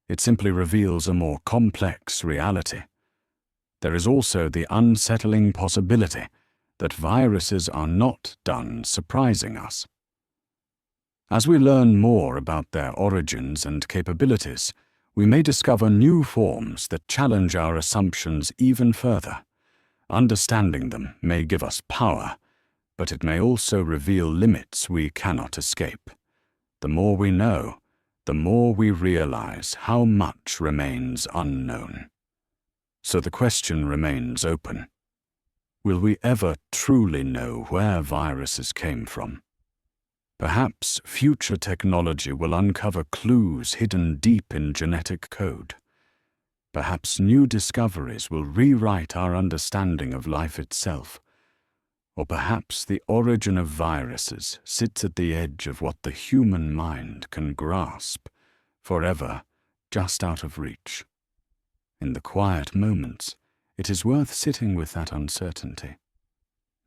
It simply reveals a more complex reality. There is also the unsettling possibility that viruses are not done surprising us. As we learn more about their origins and capabilities, we may discover new forms that challenge our assumptions even further. Understanding them may give us power, but it may also reveal limits we cannot escape. The more we know, the more we realize how much remains unknown. So the question remains open. Will we ever truly know where viruses came from? Perhaps future technology will uncover clues hidden deep in genetic code. Perhaps new discoveries will rewrite our understanding of life itself. Or perhaps the origin of viruses sits at the edge of what the human mind can grasp, forever, just out of reach. In the quiet moments, it is worth sitting with that uncertainty,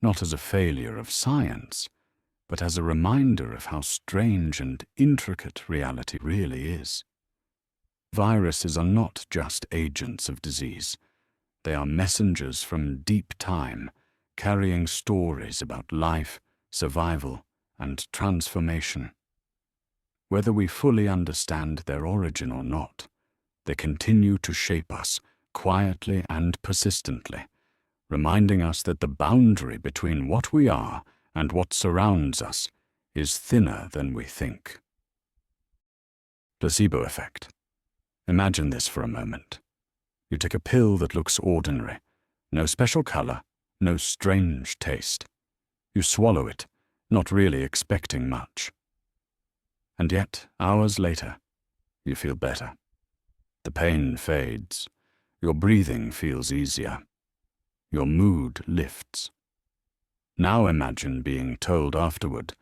not as a failure of science, but as a reminder of how strange and intricate reality really is. Viruses are not just agents of disease. They are messengers from deep time, carrying stories about life, survival, and transformation. Whether we fully understand their origin or not, they continue to shape us quietly and persistently, reminding us that the boundary between what we are and what surrounds us is thinner than we think. Placebo effect. Imagine this for a moment. You take a pill that looks ordinary, no special color, no strange taste. You swallow it, not really expecting much. And yet, hours later, you feel better. The pain fades. Your breathing feels easier. Your mood lifts. Now imagine being told afterward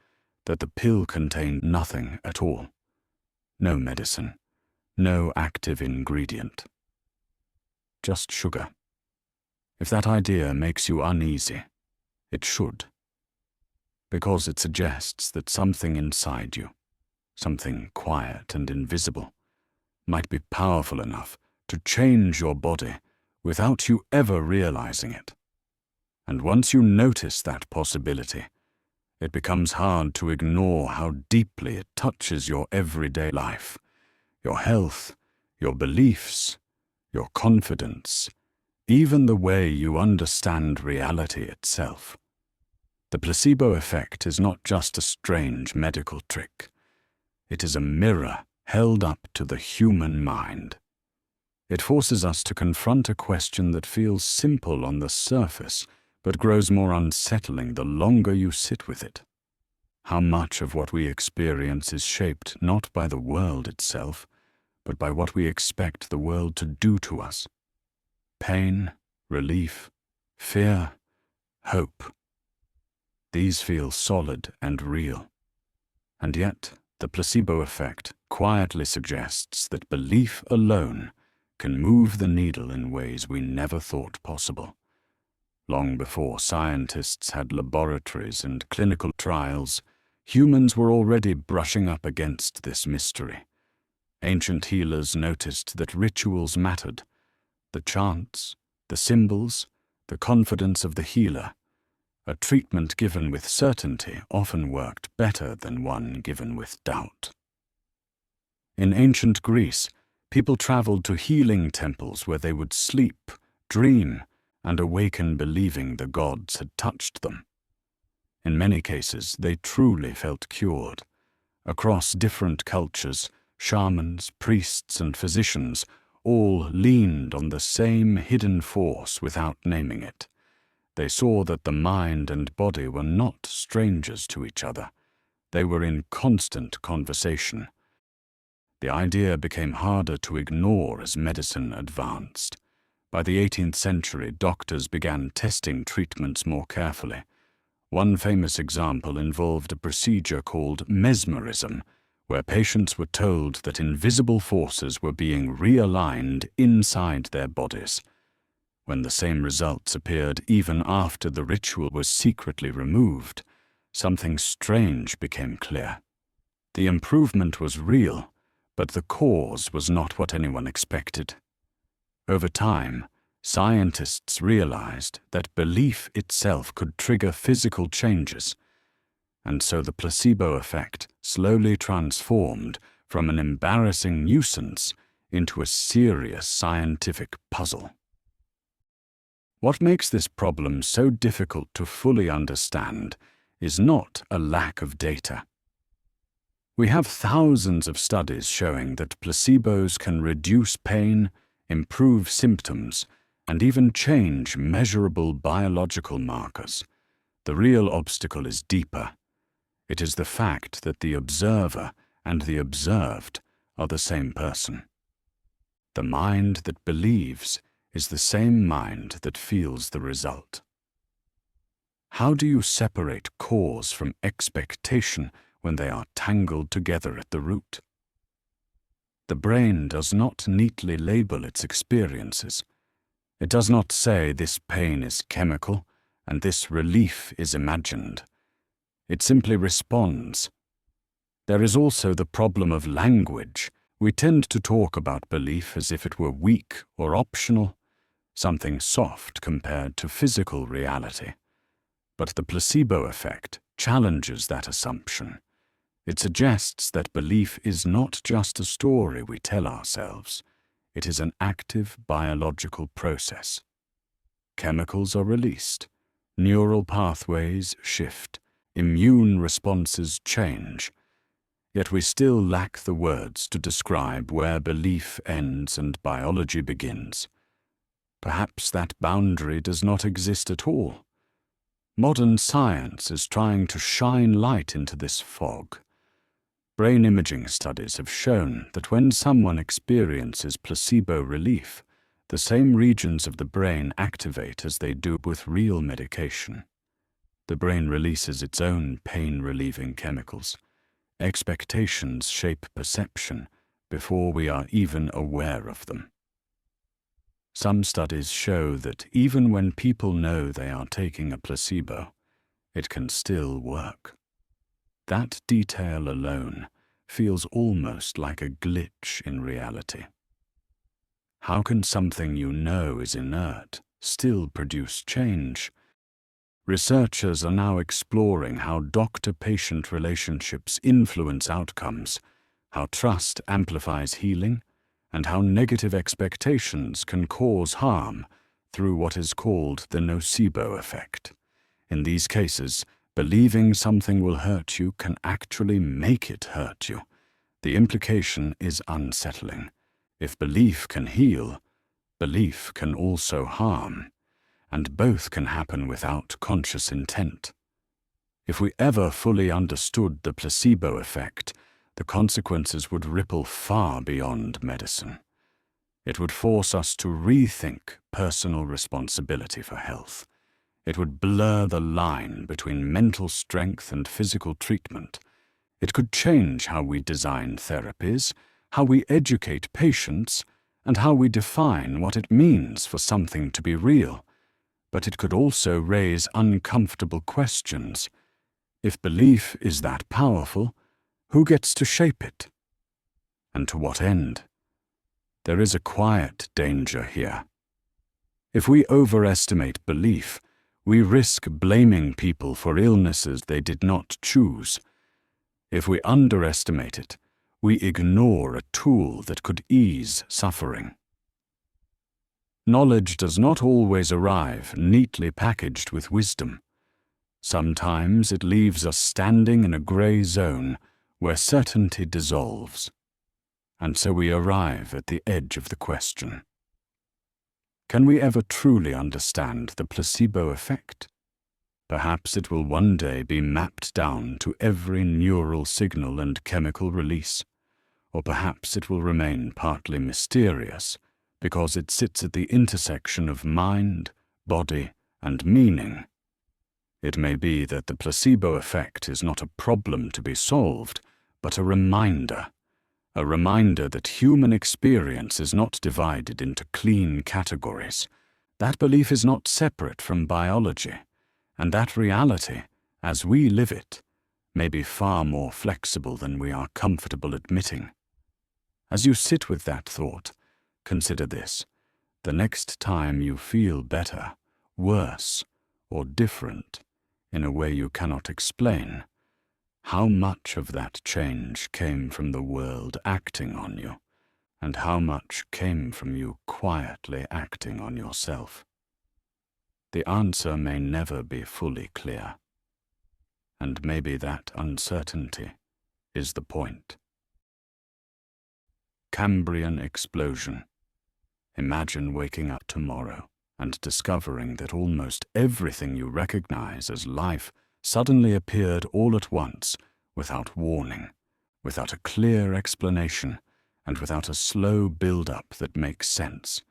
that the pill contained nothing at all. No medicine, no active ingredient. Just sugar. If that idea makes you uneasy, it should. Because it suggests that something inside you, something quiet and invisible, might be powerful enough to change your body without you ever realizing it. And once you notice that possibility, it becomes hard to ignore how deeply it touches your everyday life, your health, your beliefs, your confidence, even the way you understand reality itself. The placebo effect is not just a strange medical trick. It is a mirror held up to the human mind. It forces us to confront a question that feels simple on the surface, but grows more unsettling the longer you sit with it. How much of what we experience is shaped not by the world itself, but by what we expect the world to do to us? Pain, relief, fear, hope. These feel solid and real. And yet, the placebo effect quietly suggests that belief alone can move the needle in ways we never thought possible. Long before scientists had laboratories and clinical trials, humans were already brushing up against this mystery. Ancient healers noticed that rituals mattered. The chants, the symbols, the confidence of the healer. A treatment given with certainty often worked better than one given with doubt. In ancient Greece, people traveled to healing temples where they would sleep, dream, and awaken believing the gods had touched them. In many cases, they truly felt cured. Across different cultures, shamans, priests, and physicians all leaned on the same hidden force without naming it. They saw that the mind and body were not strangers to each other. They were in constant conversation. The idea became harder to ignore as medicine advanced. By the 18th century, doctors began testing treatments more carefully. One famous example involved a procedure called mesmerism, where patients were told that invisible forces were being realigned inside their bodies. When the same results appeared even after the ritual was secretly removed, something strange became clear. The improvement was real, but the cause was not what anyone expected. Over time, scientists realized that belief itself could trigger physical changes, and so the placebo effect slowly transformed from an embarrassing nuisance into a serious scientific puzzle. What makes this problem so difficult to fully understand is not a lack of data. We have thousands of studies showing that placebos can reduce pain, improve symptoms, and even change measurable biological markers. The real obstacle is deeper. It is the fact that the observer and the observed are the same person. The mind that believes is the same mind that feels the result. How do you separate cause from expectation when they are tangled together at the root? The brain does not neatly label its experiences. It does not say this pain is chemical and this relief is imagined. It simply responds. There is also the problem of language. We tend to talk about belief as if it were weak or optional, something soft compared to physical reality. But the placebo effect challenges that assumption. It suggests that belief is not just a story we tell ourselves. It is an active biological process. Chemicals are released, neural pathways shift, immune responses change. Yet we still lack the words to describe where belief ends and biology begins. Perhaps that boundary does not exist at all. Modern science is trying to shine light into this fog. Brain imaging studies have shown that when someone experiences placebo relief, the same regions of the brain activate as they do with real medication. The brain releases its own pain-relieving chemicals. Expectations shape perception before we are even aware of them. Some studies show that even when people know they are taking a placebo, it can still work. That detail alone feels almost like a glitch in reality. How can something you know is inert still produce change? Researchers are now exploring how doctor-patient relationships influence outcomes, how trust amplifies healing, and how negative expectations can cause harm through what is called the nocebo effect. In these cases, believing something will hurt you can actually make it hurt you. The implication is unsettling. If belief can heal, belief can also harm, and both can happen without conscious intent. If we ever fully understood the placebo effect, the consequences would ripple far beyond medicine. It would force us to rethink personal responsibility for health. It would blur the line between mental strength and physical treatment. It could change how we design therapies, how we educate patients, and how we define what it means for something to be real. But it could also raise uncomfortable questions. If belief is that powerful, who gets to shape it? And to what end? There is a quiet danger here. If we overestimate belief, we risk blaming people for illnesses they did not choose. If we underestimate it, we ignore a tool that could ease suffering. Knowledge does not always arrive neatly packaged with wisdom. Sometimes it leaves us standing in a gray zone where certainty dissolves. And so we arrive at the edge of the question. Can we ever truly understand the placebo effect? Perhaps it will one day be mapped down to every neural signal and chemical release, or perhaps it will remain partly mysterious because it sits at the intersection of mind, body, and meaning. It may be that the placebo effect is not a problem to be solved, but a reminder that human experience is not divided into clean categories. That belief is not separate from biology, and that reality, as we live it, may be far more flexible than we are comfortable admitting. As you sit with that thought, consider this. The next time you feel better, worse, or different in a way you cannot explain, how much of that change came from the world acting on you, and how much came from you quietly acting on yourself? The answer may never be fully clear, and maybe that uncertainty is the point. Cambrian Explosion. Imagine waking up tomorrow and discovering that almost everything you recognize as life suddenly appeared all at once, without warning, without a clear explanation, and without a slow build-up that makes sense.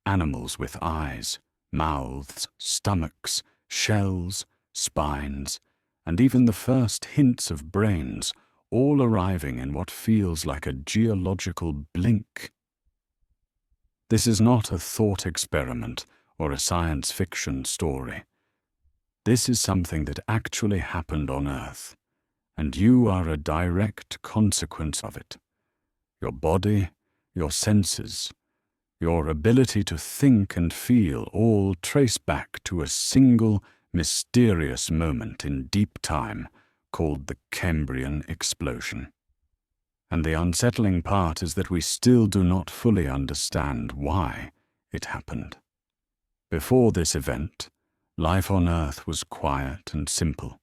Animals with eyes, mouths, stomachs, shells, spines, and even the first hints of brains all arriving in what feels like a geological blink. This is not a thought experiment or a science fiction story. This is something that actually happened on Earth, and you are a direct consequence of it. Your body, your senses, your ability to think and feel all trace back to a single, mysterious moment in deep time called the Cambrian Explosion. And the unsettling part is that we still do not fully understand why it happened. Before this event, life on Earth was quiet and simple.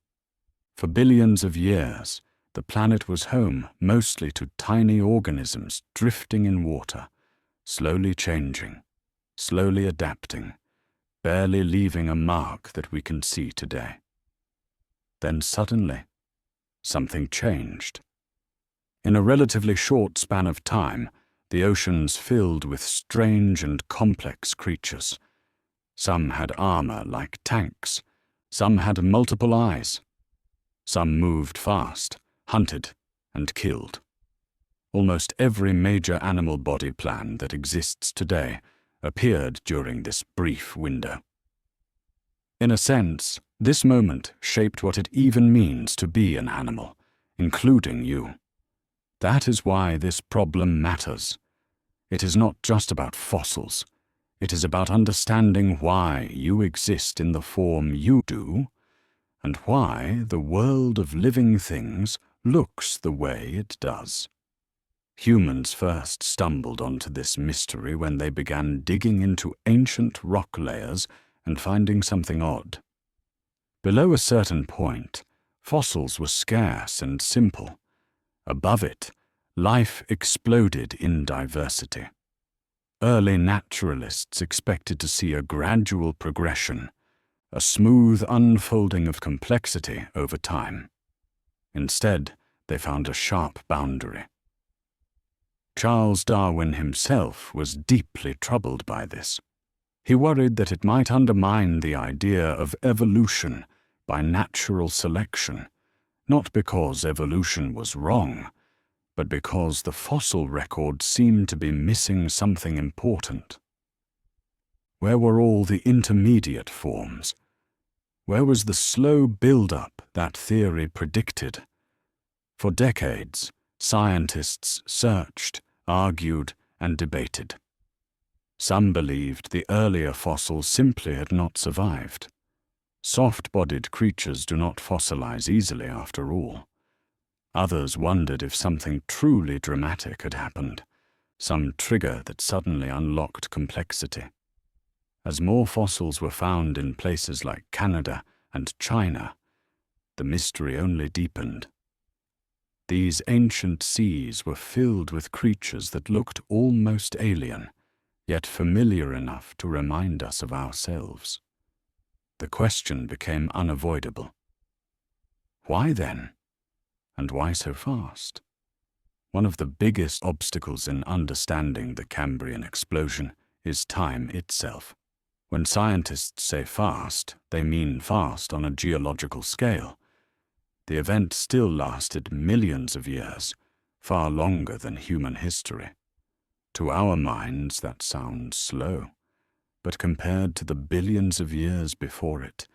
For billions of years, the planet was home mostly to tiny organisms drifting in water, slowly changing, slowly adapting, barely leaving a mark that we can see today. Then suddenly, something changed. In a relatively short span of time, the oceans filled with strange and complex creatures. Some had armor like tanks, some had multiple eyes. Some moved fast, hunted, and killed. Almost every major animal body plan that exists today appeared during this brief window. In a sense, this moment shaped what it even means to be an animal, including you. That is why this problem matters. It is not just about fossils. It is about understanding why you exist in the form you do, and why the world of living things looks the way it does. Humans first stumbled onto this mystery when they began digging into ancient rock layers and finding something odd. Below a certain point, fossils were scarce and simple. Above it, life exploded in diversity. Early naturalists expected to see a gradual progression, a smooth unfolding of complexity over time. Instead, they found a sharp boundary. Charles Darwin himself was deeply troubled by this. He worried that it might undermine the idea of evolution by natural selection, not because evolution was wrong, but because the fossil record seemed to be missing something important. Where were all the intermediate forms? Where was the slow build-up that theory predicted? For decades, scientists searched, argued, and debated. Some believed the earlier fossils simply had not survived. Soft-bodied creatures do not fossilize easily after all. Others wondered if something truly dramatic had happened, some trigger that suddenly unlocked complexity. As more fossils were found in places like Canada and China, the mystery only deepened. These ancient seas were filled with creatures that looked almost alien, yet familiar enough to remind us of ourselves. The question became unavoidable. Why then? And why so fast? One of the biggest obstacles in understanding the Cambrian explosion is time itself. When scientists say fast, they mean fast on a geological scale. The event still lasted millions of years, far longer than human history. To our minds, that sounds slow, but compared to the billions of years before it,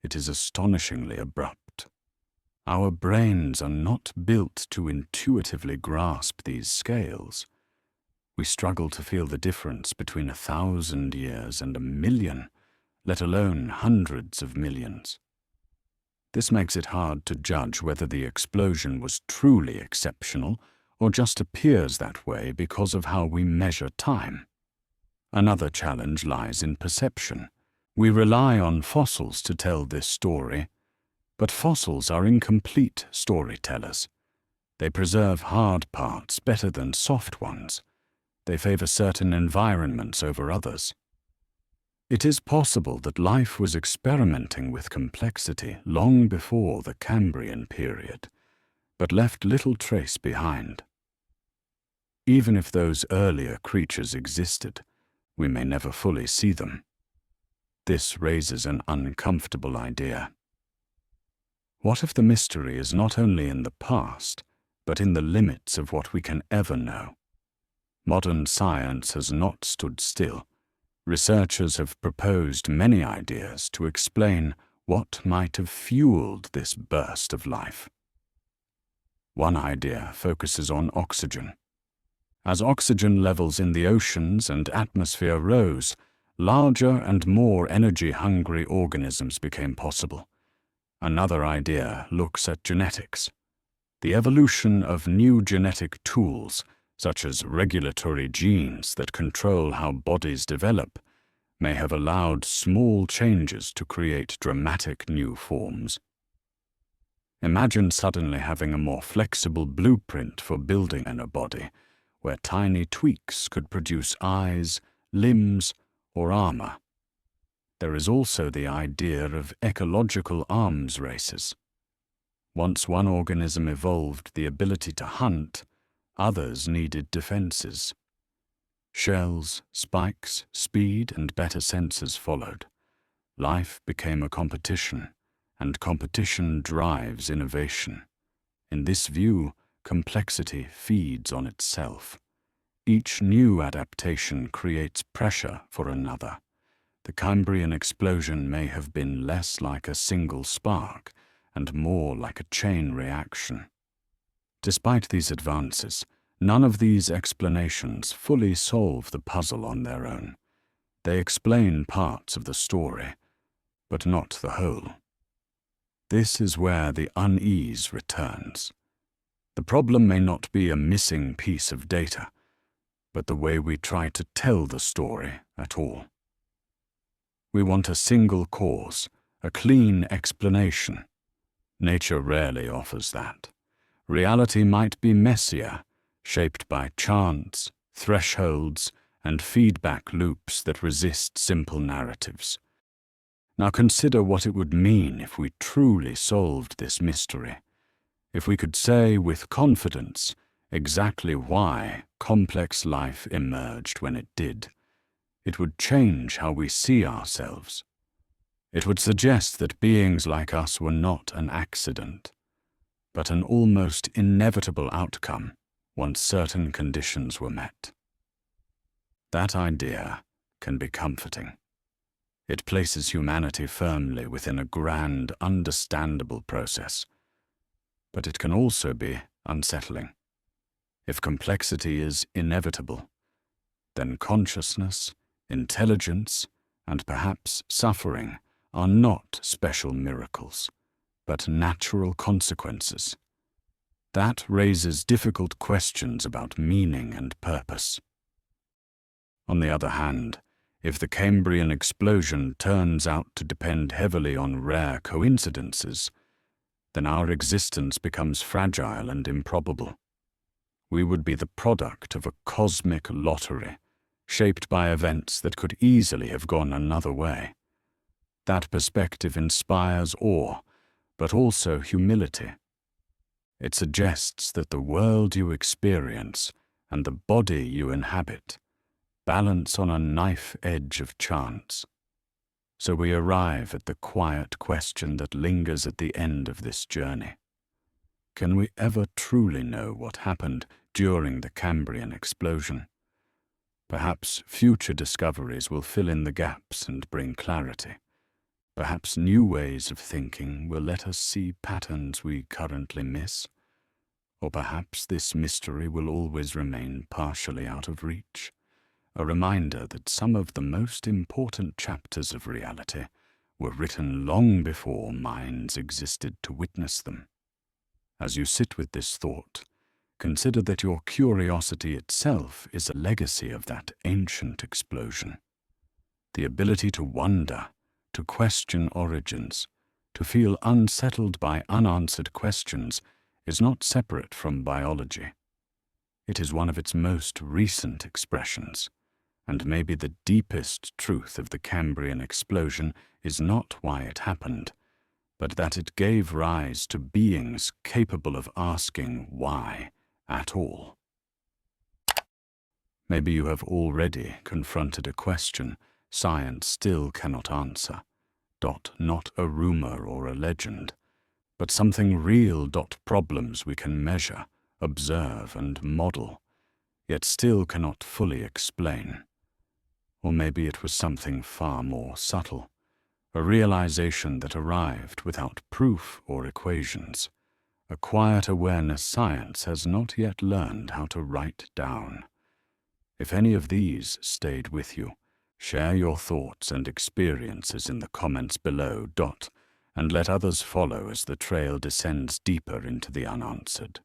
it is astonishingly abrupt. Our brains are not built to intuitively grasp these scales. We struggle to feel the difference between 1,000 years and 1,000,000, let alone hundreds of millions. This makes it hard to judge whether the explosion was truly exceptional or just appears that way because of how we measure time. Another challenge lies in perception. We rely on fossils to tell this story, but fossils are incomplete storytellers. They preserve hard parts better than soft ones. They favor certain environments over others. It is possible that life was experimenting with complexity long before the Cambrian period, but left little trace behind. Even if those earlier creatures existed, we may never fully see them. This raises an uncomfortable idea. What if the mystery is not only in the past, but in the limits of what we can ever know. Modern science has not stood still. Researchers have proposed many ideas to explain what might have fueled this burst of life. One idea focuses on oxygen. As oxygen levels in the oceans and atmosphere rose, larger and more energy-hungry organisms became possible. Another idea looks at genetics. The evolution of new genetic tools, such as regulatory genes that control how bodies develop, may have allowed small changes to create dramatic new forms. Imagine suddenly having a more flexible blueprint for building in a body, where tiny tweaks could produce eyes, limbs, or armor. There is also the idea of ecological arms races. Once one organism evolved the ability to hunt, others needed defenses. Shells, spikes, speed, and better sensors followed. Life became a competition, and competition drives innovation. In this view, complexity feeds on itself. Each new adaptation creates pressure for another. The Cambrian explosion may have been less like a single spark and more like a chain reaction. Despite these advances, none of these explanations fully solve the puzzle on their own. They explain parts of the story, but not the whole. This is where the unease returns. The problem may not be a missing piece of data, but the way we try to tell the story at all. We want a single cause, a clean explanation. Nature rarely offers that. Reality might be messier, shaped by chance, thresholds, and feedback loops that resist simple narratives. Now consider what it would mean if we truly solved this mystery. If we could say with confidence exactly why complex life emerged when it did, it would change how we see ourselves. It would suggest that beings like us were not an accident, but an almost inevitable outcome once certain conditions were met. That idea can be comforting. It places humanity firmly within a grand, understandable process. But it can also be unsettling. If complexity is inevitable, then consciousness, intelligence, and perhaps suffering are not special miracles, but natural consequences. That raises difficult questions about meaning and purpose. On the other hand, if the Cambrian explosion turns out to depend heavily on rare coincidences, then our existence becomes fragile and improbable. We would be the product of a cosmic lottery, shaped by events that could easily have gone another way. That perspective inspires awe, but also humility. It suggests that the world you experience and the body you inhabit balance on a knife edge of chance. So we arrive at the quiet question that lingers at the end of this journey. Can we ever truly know what happened during the Cambrian explosion? Perhaps future discoveries will fill in the gaps and bring clarity. Perhaps new ways of thinking will let us see patterns we currently miss. Or perhaps this mystery will always remain partially out of reach. A reminder that some of the most important chapters of reality were written long before minds existed to witness them. As you sit with this thought, consider that your curiosity itself is a legacy of that ancient explosion. The ability to wonder, to question origins, to feel unsettled by unanswered questions is not separate from biology. It is one of its most recent expressions. And maybe the deepest truth of the Cambrian explosion is not why it happened, but that it gave rise to beings capable of asking why at all. Maybe you have already confronted a question science still cannot answer. Not a rumor or a legend, but something real. Problems we can measure, observe and model, yet still cannot fully explain. Or maybe it was something far more subtle, a realization that arrived without proof or equations, a quiet awareness science has not yet learned how to write down. If any of these stayed with you, share your thoughts and experiences in the comments below, and let others follow as the trail descends deeper into the unanswered.